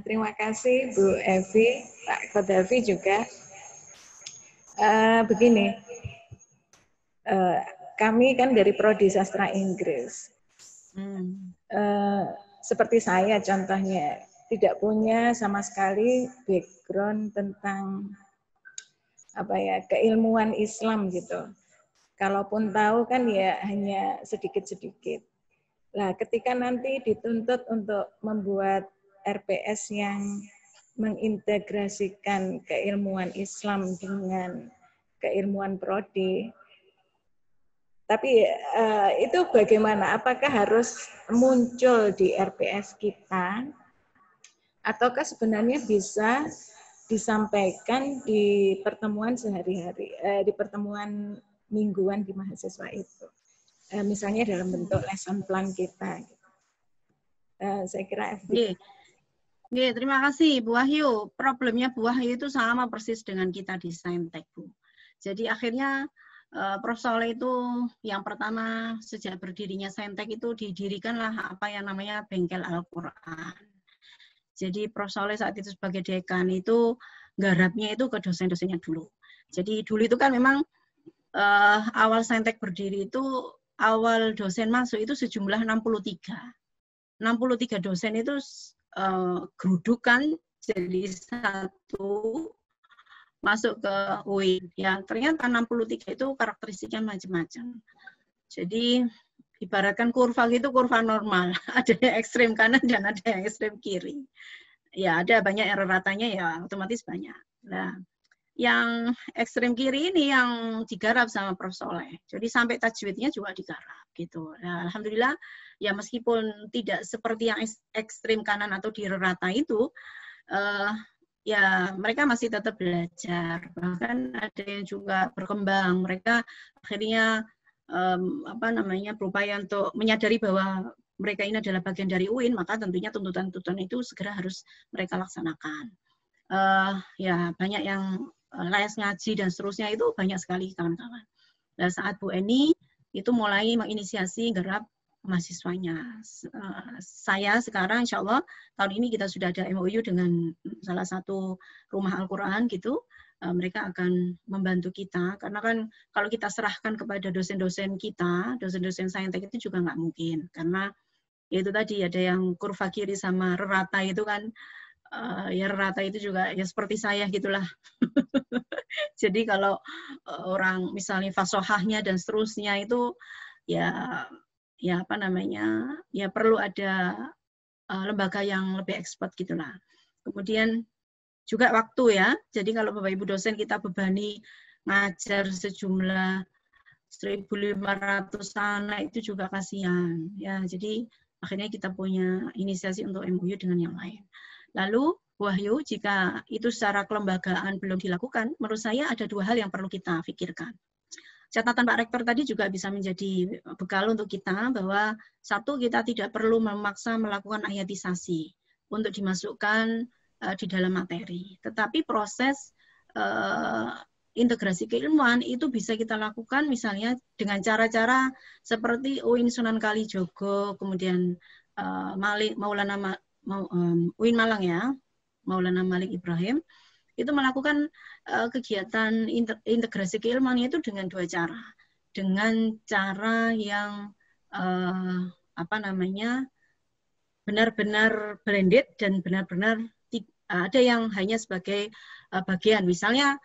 Terima kasih Bu Evi, Pak Kadafi juga. Begini, kami kan dari Prodi Sastra Inggris. Seperti saya contohnya, tidak punya sama sekali background tentang keilmuan Islam gitu. Kalaupun tahu kan ya hanya sedikit-sedikit. Nah, ketika nanti dituntut untuk membuat RPS yang mengintegrasikan keilmuan Islam dengan keilmuan prodi, tapi itu bagaimana? Apakah harus muncul di RPS kita, ataukah sebenarnya bisa disampaikan di pertemuan sehari-hari, di pertemuan mingguan di mahasiswa itu? Misalnya dalam bentuk lesson plan kita. Saya kira terima kasih Bu Wahyu. Problemnya Bu Wahyu itu sama persis dengan kita di Saintek, Bu. Jadi akhirnya Prof. Soleh itu yang pertama sejak berdirinya Saintek itu didirikanlah apa yang namanya Bengkel Al-Quran. Jadi Prof. Soleh saat itu sebagai dekan itu garapnya itu ke dosen-dosennya dulu. Jadi dulu itu kan memang awal Saintek berdiri itu awal dosen masuk itu sejumlah 63. 63 dosen itu gerudukan jadi satu masuk ke UIN. Ya, ternyata 63 itu karakteristiknya macam-macam. Jadi ibaratkan kurva gitu, kurva normal. Ada yang ekstrem kanan dan ada yang ekstrem kiri. Ya, ada banyak yang ratanya ya otomatis banyak. Nah, yang ekstrem kiri ini yang digarap sama Prof. Soleh. Jadi sampai tajwidnya juga digarap gitu. Nah, alhamdulillah ya meskipun tidak seperti yang ekstrem kanan atau di rata itu, ya mereka masih tetap belajar. Bahkan ada yang juga berkembang. Mereka akhirnya berupaya untuk menyadari bahwa mereka ini adalah bagian dari UIN, maka tentunya tuntutan-tuntutan itu segera harus mereka laksanakan. Ya banyak yang les ngaji dan seterusnya itu banyak sekali kawan-kawan. Nah, saat Bu Eni itu mulai menginisiasi garap mahasiswanya. Saya sekarang insya Allah tahun ini kita sudah ada MOU dengan salah satu rumah Al-Quran gitu. Mereka akan membantu kita karena kan kalau kita serahkan kepada dosen-dosen kita, dosen-dosen Saintek itu juga nggak mungkin karena itu tadi ada yang kurva kiri sama rata itu kan. Ya rata itu juga ya seperti saya gitulah. Jadi kalau orang misalnya fasohahnya dan seterusnya itu ya perlu ada lembaga yang lebih expert gitulah. Kemudian juga waktu ya. Jadi kalau Bapak Ibu dosen kita bebani ngajar sejumlah 1.500 anak itu juga kasihan ya. Jadi akhirnya kita punya inisiasi untuk MOU dengan yang lain. Lalu, Wahyu, jika itu secara kelembagaan belum dilakukan, menurut saya ada dua hal yang perlu kita pikirkan. Catatan Pak Rektor tadi juga bisa menjadi bekal untuk kita bahwa satu, kita tidak perlu memaksa melakukan ayatisasi untuk dimasukkan di dalam materi. Tetapi proses integrasi keilmuan itu bisa kita lakukan misalnya dengan cara-cara seperti UIN Sunan Kalijogo, kemudian UIN Malang ya, Maulana Malik Ibrahim, itu melakukan kegiatan integrasi keilmuan itu dengan dua cara. Dengan cara yang benar-benar blended dan benar-benar ada yang hanya sebagai bagian. Misalnya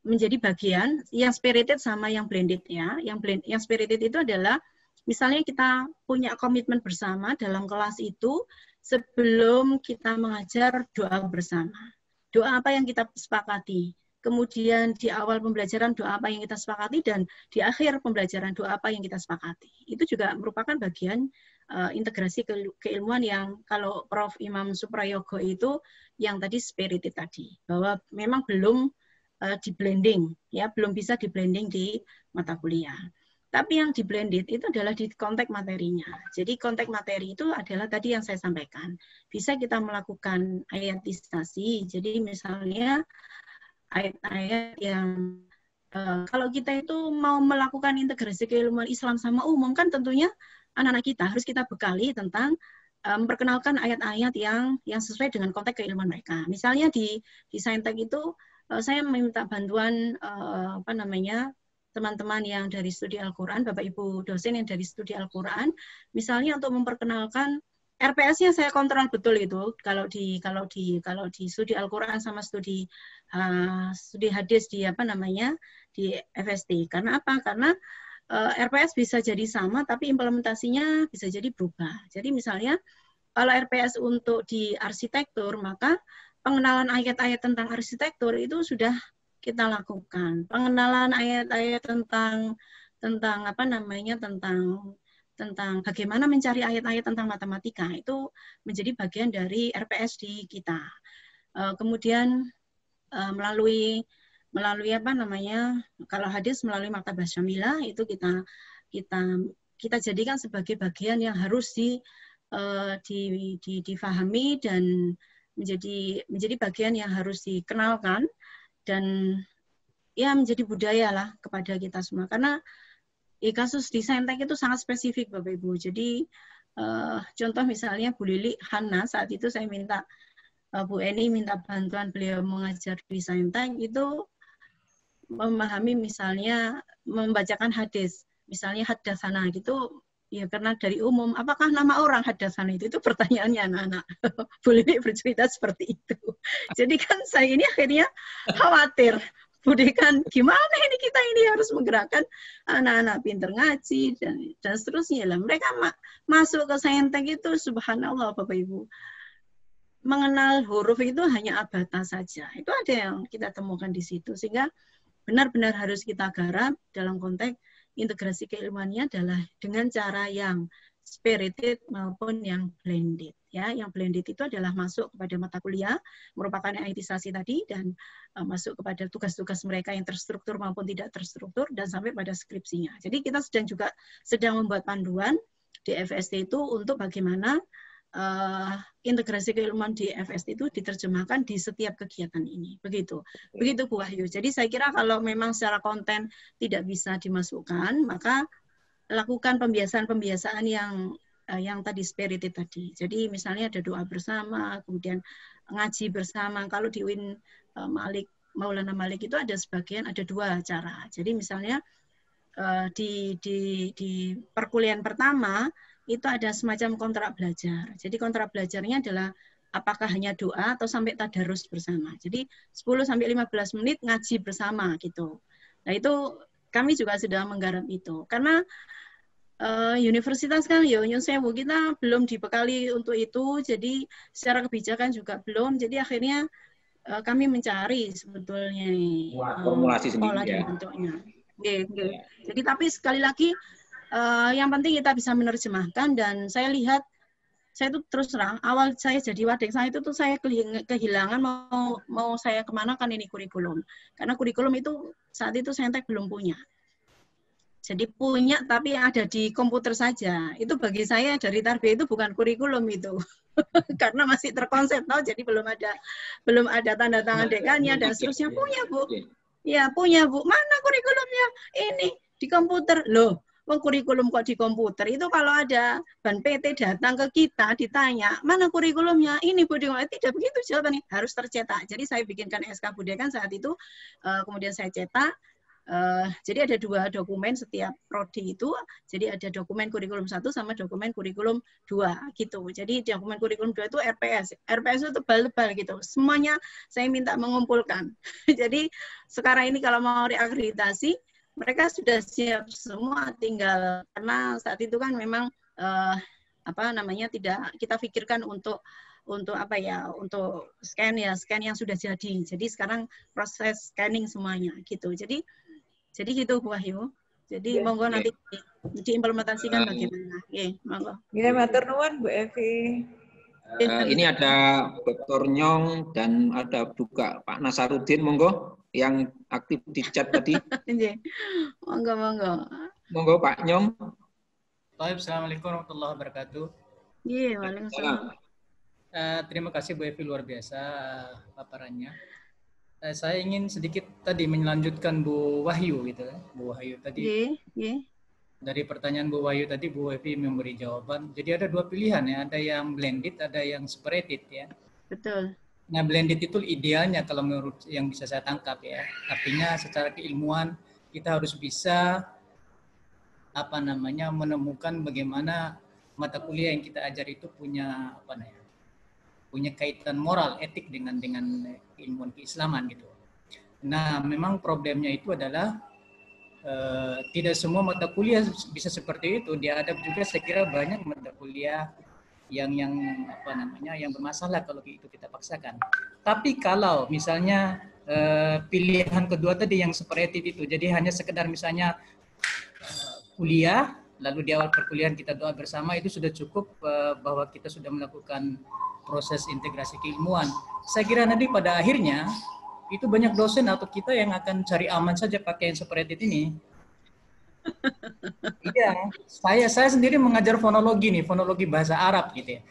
menjadi bagian yang spirited sama yang blended ya. Yang spirited itu adalah misalnya kita punya komitmen bersama dalam kelas itu sebelum kita mengajar doa bersama. Doa apa yang kita sepakati. Kemudian di awal pembelajaran doa apa yang kita sepakati dan di akhir pembelajaran doa apa yang kita sepakati. Itu juga merupakan bagian integrasi keilmuan yang kalau Prof. Imam Suprayogo itu yang tadi spirited tadi. Bahwa memang belum di blending, ya belum bisa di blending di mata kuliah. Tapi yang di blended itu adalah di konteks materinya. Jadi konteks materi itu adalah tadi yang saya sampaikan. Bisa kita melakukan ayatisasi. Jadi misalnya ayat-ayat yang kalau kita itu mau melakukan integrasi keilmuan Islam sama umum kan tentunya anak-anak kita harus kita bekali tentang memperkenalkan ayat-ayat yang sesuai dengan konteks keilmuan mereka. Misalnya di Saintek itu saya meminta bantuan teman-teman yang dari studi Al-Quran, Bapak Ibu dosen yang dari studi Al-Quran, misalnya untuk memperkenalkan RPS-nya saya kontrol betul itu kalau di studi Al-Quran sama studi hadis di di FST. Karena apa? Karena RPS bisa jadi sama tapi implementasinya bisa jadi berubah. Jadi misalnya kalau RPS untuk di arsitektur maka pengenalan ayat-ayat tentang arsitektur itu sudah kita lakukan. Pengenalan ayat-ayat tentang bagaimana mencari ayat-ayat tentang matematika itu menjadi bagian dari RPS di kita. Kemudian melalui kalau hadis melalui Maktabah Syamilah itu kita jadikan sebagai bagian yang harus difahami dan menjadi bagian yang harus dikenalkan dan ya menjadi budaya lah kepada kita semua. Karena kasus di Saintek itu sangat spesifik Bapak Ibu. Jadi contoh misalnya Bu Lili Hana saat itu saya minta Bu Eni minta bantuan beliau mengajar di Saintek itu memahami misalnya membacakan hadis. Misalnya hadatsana gitu ya karena dari umum apakah nama orang hadatsana itu pertanyaannya anak-anak. Bu Lili bercerita seperti itu. Jadi kan saya ini akhirnya khawatir. Budikan gimana ini kita harus menggerakkan anak-anak pinter ngaji dan seterusnya lah. Mereka masuk ke Saintek itu subhanallah Bapak Ibu. Mengenal huruf itu hanya abata saja. Itu ada yang kita temukan di situ sehingga benar-benar harus kita garap dalam konteks integrasi keilmuannya adalah dengan cara yang spirited maupun yang blended. Ya, yang blended itu adalah masuk kepada mata kuliah, merupakan ayatisasi tadi dan masuk kepada tugas-tugas mereka yang terstruktur maupun tidak terstruktur dan sampai pada skripsinya. Jadi kita sedang membuat panduan di FST itu untuk bagaimana integrasi keilmuan di FST itu diterjemahkan di setiap kegiatan ini. Begitu Bu Wahyu. Jadi saya kira kalau memang secara konten tidak bisa dimasukkan, maka lakukan pembiasaan-pembiasaan yang tadi spirited tadi. Jadi misalnya ada doa bersama, kemudian ngaji bersama. Kalau di UIN Maulana Malik itu ada dua cara. Jadi misalnya di perkuliahan pertama itu ada semacam kontrak belajar. Jadi kontrak belajarnya adalah apakah hanya doa atau sampai tadarus bersama. Jadi 10-15 menit ngaji bersama gitu. Nah itu kami juga sudah menggarap itu. Karena universitas kan Nyun Sewu kita belum dibekali untuk itu, jadi secara kebijakan juga belum. Jadi akhirnya kami mencari sebetulnya formulasi pola dan bentuknya. Jadi tapi sekali lagi yang penting kita bisa menerjemahkan dan saya lihat saya itu terus terang awal saya jadi wadek saya itu tuh saya kehilangan mau saya kemana kan ini kurikulum karena kurikulum itu saat itu Saintek belum punya. Jadi punya tapi ada di komputer saja. Itu bagi saya dari tarbiyah itu bukan kurikulum itu. Karena masih terkonsep jadi belum ada tanda tangan dekannya dan seterusnya punya Bu. Ya, punya Bu. Mana kurikulumnya? Ini di komputer. Loh, kurikulum kok di komputer? Itu kalau ada Ban PT datang ke kita, ditanya, mana kurikulumnya? Ini Bu, tidak begitu jawabannya. Harus tercetak. Jadi saya bikinkan SK Budekan saat itu, kemudian saya cetak. Jadi ada 2 dokumen setiap prodi itu. Jadi ada dokumen kurikulum 1 sama dokumen kurikulum 2 gitu. Jadi dokumen kurikulum 2 itu RPS. RPS itu tebal-tebal gitu. Semuanya saya minta mengumpulkan. Jadi sekarang ini kalau mau reakreditasi, mereka sudah siap semua, tinggal karena saat itu kan memang tidak kita pikirkan untuk apa ya, untuk scan yang sudah jadi. Jadi sekarang proses scanning semuanya gitu. Jadi gitu Bu Wahyu. Jadi monggo nanti diimplementasikan bagaimana. Monggo. Ya, matur nuwun Bu Evi. Ini ada Dr. Nyong dan ada juga Pak Nasarudin, monggo yang aktif di chat tadi. Monggo. Monggo Pak Nyong. Assalamualaikum warahmatullahi wabarakatuh. Iya, waalaikumsalam. Terima kasih Bu Evi, luar biasa paparannya. Saya ingin sedikit tadi melanjutkan Bu Wahyu gitu ya. Bu Wahyu tadi. Dari pertanyaan Bu Wahyu tadi, Bu Evi memberi jawaban. Jadi ada 2 pilihan ya, ada yang blended, ada yang separated ya. Betul. Nah, blended itu idealnya kalau menurut yang bisa saya tangkap ya. Artinya secara keilmuan kita harus bisa menemukan bagaimana mata kuliah yang kita ajar itu punya punya kaitan moral, etik dengan ilmuwan keislaman gitu. Nah, memang problemnya itu adalah tidak semua mata kuliah bisa seperti itu. Dia ada juga, saya kira banyak mata kuliah yang bermasalah kalau itu kita paksakan. Tapi kalau misalnya pilihan kedua tadi yang separated itu, jadi hanya sekedar misalnya kuliah, lalu di awal perkuliahan kita doa bersama, itu sudah cukup bahwa kita sudah melakukan proses integrasi keilmuan. Saya kira nanti pada akhirnya itu banyak dosen atau kita yang akan cari aman saja pakai yang separated ini. Iya, saya sendiri mengajar fonologi bahasa Arab gitu ya.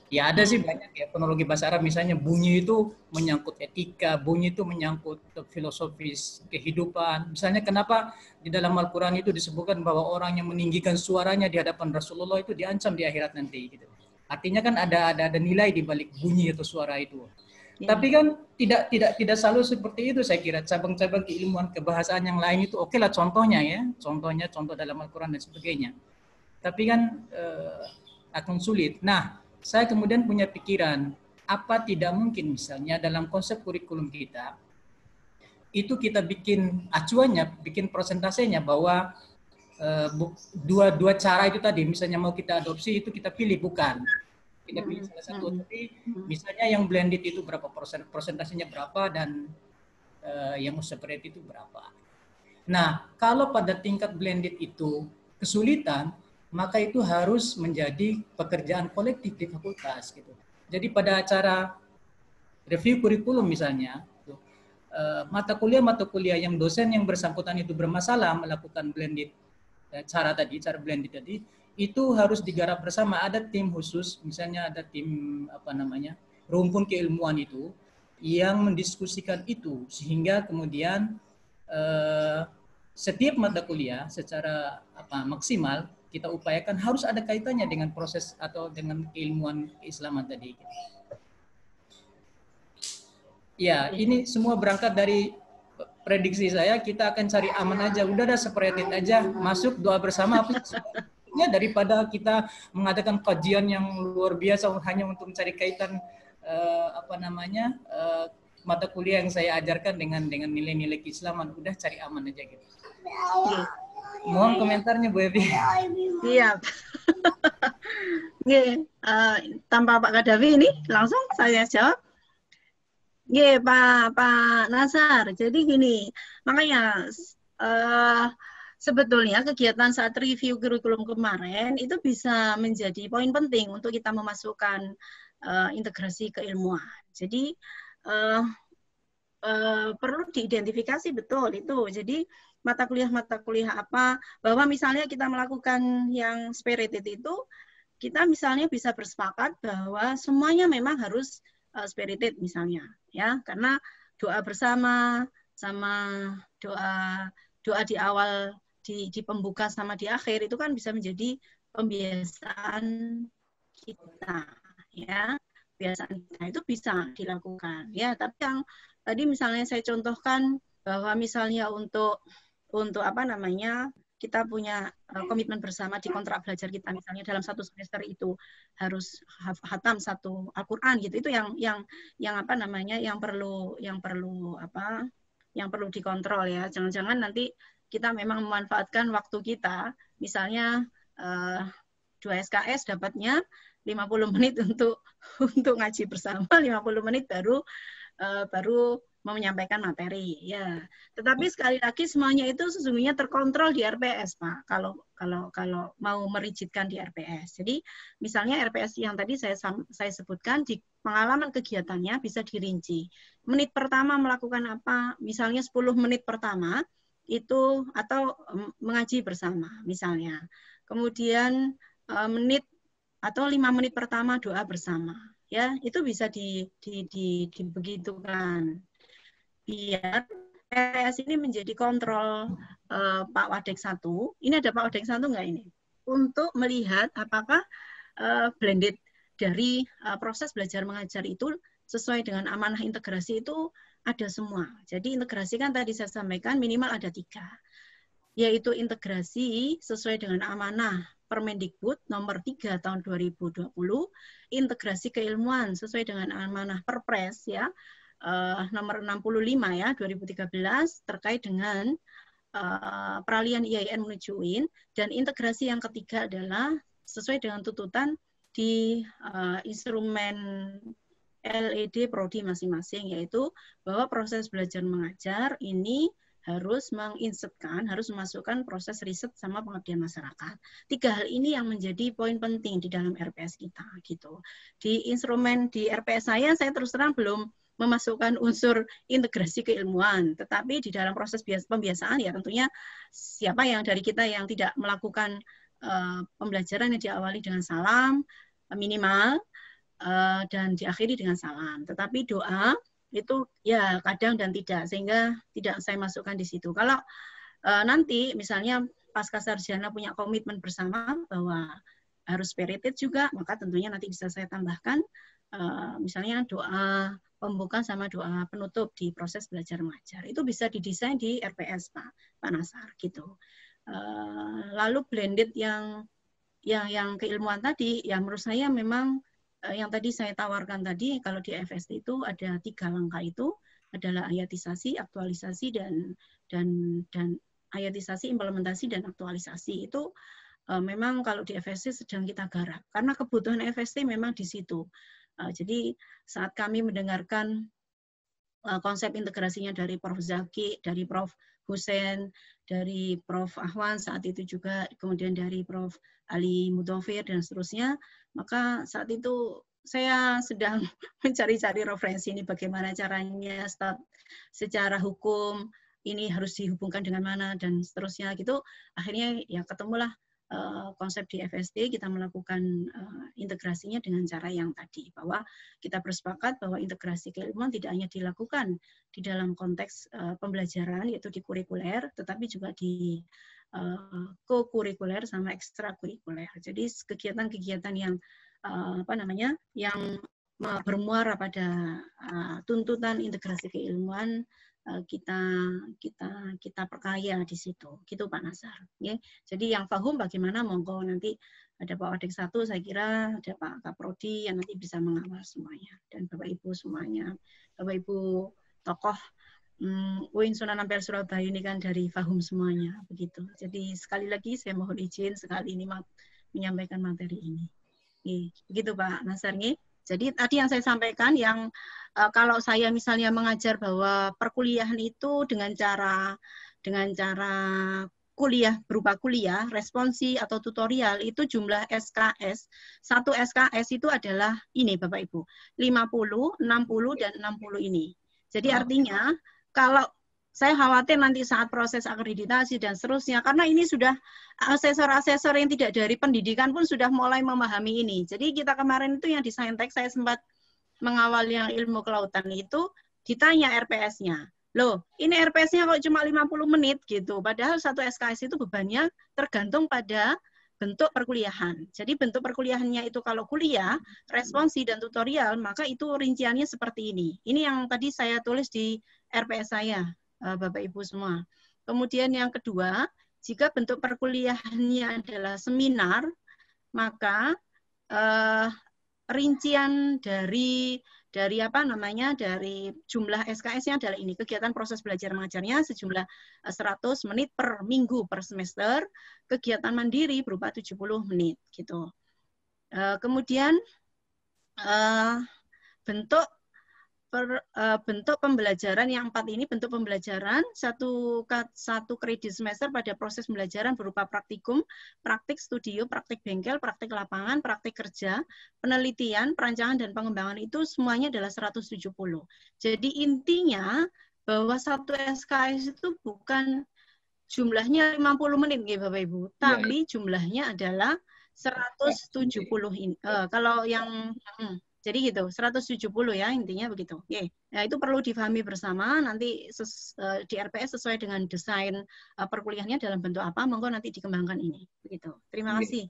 Ya ada sih banyak ya fonologi bahasa Arab, misalnya bunyi itu menyangkut etika, bunyi itu menyangkut filosofis kehidupan. Misalnya kenapa di dalam Al-Quran itu disebutkan bahwa orang yang meninggikan suaranya di hadapan Rasulullah itu diancam di akhirat nanti gitu. Artinya kan ada nilai di balik bunyi atau suara itu. Tapi kan tidak selalu seperti itu, saya kira. Cabang-cabang keilmuan kebahasaan yang lain itu oke lah contohnya ya. Contoh dalam Al-Quran dan sebagainya. Tapi kan akan sulit. Nah, saya kemudian punya pikiran, apa tidak mungkin misalnya dalam konsep kurikulum kita, itu kita bikin acuannya, bikin persentasenya bahwa dua cara itu tadi, misalnya mau kita adopsi itu kita pilih, bukan. Kita pilih salah satu, tapi misalnya yang blended itu berapa persentasenya berapa, dan yang separate itu berapa. Nah, kalau pada tingkat blended itu kesulitan, maka itu harus menjadi pekerjaan kolektif di fakultas gitu. Jadi pada acara review kurikulum misalnya, mata kuliah yang dosen yang bersangkutan itu bermasalah melakukan blended cara blended tadi, itu harus digarap bersama. Ada tim khusus, misalnya ada tim rumpun keilmuan itu yang mendiskusikan itu, sehingga kemudian setiap mata kuliah secara maksimal kita upayakan harus ada kaitannya dengan proses atau dengan keilmuan keislaman tadi. Ya, ini semua berangkat dari prediksi saya, kita akan cari aman aja, udah ada separated aja, masuk doa bersama ya, daripada kita mengadakan kajian yang luar biasa hanya untuk mencari kaitan mata kuliah yang saya ajarkan dengan nilai-nilai keislaman. Udah cari aman aja gitu. Mohon komentarnya Bu Evi. Siap. Tanpa Pak Kadafi ini langsung saya jawab. Pak Nasar. Jadi gini, makanya sebetulnya kegiatan saat review kurikulum kemarin itu bisa menjadi poin penting untuk kita memasukkan integrasi keilmuan. Jadi perlu diidentifikasi betul itu. Jadi mata kuliah apa, bahwa misalnya kita melakukan yang spirited itu, kita misalnya bisa bersepakat bahwa semuanya memang harus spirited misalnya, ya, karena doa bersama, doa di awal, di pembuka sama di akhir itu kan bisa menjadi pembiasaan kita, ya. Kebiasaan kita itu bisa dilakukan, ya. Tapi yang tadi misalnya saya contohkan bahwa misalnya untuk apa namanya, kita punya komitmen bersama di kontrak belajar kita, misalnya dalam 1 semester itu harus khatam 1 Al-Qur'an gitu, itu yang apa namanya, yang perlu dikontrol, ya. Jangan-jangan nanti kita memang memanfaatkan waktu kita, misalnya 2 SKS dapatnya 50 menit untuk ngaji bersama, 50 menit baru menyampaikan materi, ya. Tetapi sekali lagi semuanya itu sesungguhnya terkontrol di RPS, Pak. Kalau mau merigidkan di RPS. Jadi misalnya RPS yang tadi saya sebutkan, di pengalaman kegiatannya bisa dirinci. Menit pertama melakukan apa? Misalnya 10 menit pertama itu atau mengaji bersama misalnya. Kemudian menit atau 5 menit pertama doa bersama. Ya, itu bisa dibegitukan. Biar RPS ini menjadi kontrol Pak Wadek 1. Ini ada Pak Wadek 1 enggak ini? Untuk melihat apakah blended dari proses belajar mengajar itu sesuai dengan amanah integrasi itu ada semua. Jadi integrasi kan tadi saya sampaikan minimal ada 3. Yaitu integrasi sesuai dengan amanah Permendikbud nomor 3 tahun 2020, integrasi keilmuan sesuai dengan amanah Perpres, ya, nomor 65 ya 2013 terkait dengan peralihan IAIN menuju UIN, dan integrasi yang ketiga adalah sesuai dengan tuntutan di instrumen LED prodi masing-masing, yaitu bahwa proses belajar mengajar ini harus menginsertkan, harus memasukkan proses riset sama pengabdian masyarakat. 3 hal ini yang menjadi poin penting di dalam RPS kita, gitu. Di instrumen di RPS saya terus terang belum memasukkan unsur integrasi keilmuan, tetapi di dalam proses pembiasaan ya tentunya siapa yang dari kita yang tidak melakukan pembelajaran yang diawali dengan salam minimal dan diakhiri dengan salam. Tetapi doa itu ya kadang dan tidak, sehingga tidak saya masukkan di situ. Kalau nanti misalnya pasca sarjana punya komitmen bersama bahwa harus spirited juga, maka tentunya nanti bisa saya tambahkan misalnya doa pembuka sama doa penutup di proses belajar mengajar. Itu bisa didesain di RPS Pak Nasar gitu. Lalu blended yang keilmuan tadi, ya menurut saya memang yang tadi saya tawarkan tadi, kalau di FST itu ada 3 langkah itu adalah ayatisasi, aktualisasi dan ayatisasi, implementasi dan aktualisasi. Itu memang kalau di FST sedang kita garap karena kebutuhan FST memang di situ. Jadi saat kami mendengarkan konsep integrasinya dari Prof. Zaki, dari Prof. Hussein, dari Prof. Ahwan saat itu juga, kemudian dari Prof. Ali Mudofir dan seterusnya, maka saat itu saya sedang mencari-cari referensi ini bagaimana caranya secara hukum ini harus dihubungkan dengan mana dan seterusnya gitu. Akhirnya ya ketemulah konsep di FSD, kita melakukan integrasinya dengan cara yang tadi, bahwa kita bersepakat bahwa integrasi keilmuan tidak hanya dilakukan di dalam konteks pembelajaran yaitu di kurikuler, tetapi juga di co-kurikuler sama ekstrakurikuler. Jadi kegiatan-kegiatan yang yang bermuara pada tuntutan integrasi keilmuan kita perkaya di situ, gitu Pak Nasar. Ya. Jadi yang paham bagaimana monggo nanti ada Pak Wadek 1, saya kira ada Pak Kaprodi yang nanti bisa mengawal semuanya, dan Bapak Ibu semuanya, Bapak Ibu tokoh UIN Sunan Ampel Surabaya ini kan dari Fahum semuanya, begitu. Jadi sekali lagi saya mohon izin sekali ini menyampaikan materi ini. Begitu Pak Nasar. Jadi tadi yang saya sampaikan yang kalau saya misalnya mengajar bahwa perkuliahan itu dengan cara kuliah berupa kuliah, responsi atau tutorial itu jumlah SKS, 1 SKS itu adalah ini Bapak Ibu, 50, 60 dan 60 ini. Jadi artinya kalau saya khawatir nanti saat proses akreditasi dan seterusnya, karena ini sudah asesor-asesor yang tidak dari pendidikan pun sudah mulai memahami ini. Jadi kita kemarin itu yang di Saintek saya sempat mengawal yang ilmu kelautan itu, ditanya RPS-nya, loh ini RPS-nya kok cuma 50 menit gitu. Padahal satu SKS itu bebannya tergantung pada bentuk perkuliahan. Jadi bentuk perkuliahannya itu kalau kuliah, responsi dan tutorial, maka itu rinciannya seperti ini. Ini yang tadi saya tulis di RPS saya, Bapak Ibu semua. Kemudian yang kedua, jika bentuk perkuliahannya adalah seminar, maka rincian dari jumlah SKS-nya adalah ini, kegiatan proses belajar mengajarnya sejumlah 100 menit per minggu per semester, kegiatan mandiri berupa 70 menit gitu. Kemudian bentuk pembelajaran yang 4 ini, bentuk pembelajaran satu kredit semester pada proses pembelajaran berupa praktikum, praktik studio, praktik bengkel, praktik lapangan, praktik kerja, penelitian, perancangan dan pengembangan itu semuanya adalah 170. Jadi intinya bahwa satu SKS itu bukan jumlahnya 50 menit ya Bapak Ibu, tapi jumlahnya adalah 170 ini. Kalau yang jadi gitu, 170 ya intinya begitu. Oke. Nah, itu perlu difahami bersama nanti di RPS sesuai dengan desain perkuliahannya dalam bentuk apa, monggo nanti dikembangkan ini. Begitu. Terima kasih.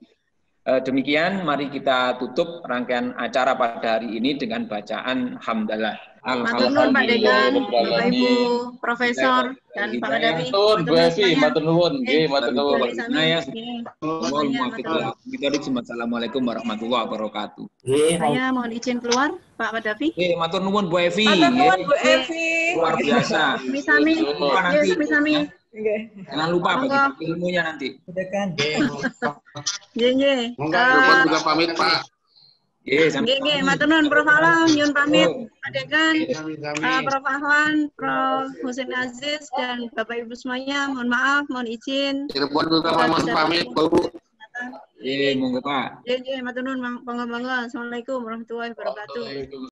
Demikian, mari kita tutup rangkaian acara pada hari ini dengan bacaan hamdalah. Matur nuwun Pak Dekan, Bapak Ibu, Profesor dan Pak Kadafi. Bu Evi, matur nuwun. Nggih, matur nuwun. Assalamualaikum warahmatullahi wabarakatuh. Saya mohon izin keluar, Pak Kadafi. Matur nuwun Bu Evi. Matur nuwun Bu Evi. Luar biasa. Sami-sami. Sami-sami. Jangan lupa bagi ilmunya nanti. Dekan. Nggih. Bapak juga pamit, Pak. Nggih, matur nuwun Prof. Alam, nyuwun pamit. Pak Dekan, Prof. Ahwan, Prof. Husin Aziz dan Bapak Ibu semuanya, mohon maaf, mohon izin. Cirebon juga pamit, Bu. Monggo Pak. Nggih, matur nuwun, monggo-monggo. Assalamualaikum warahmatullahi wabarakatuh.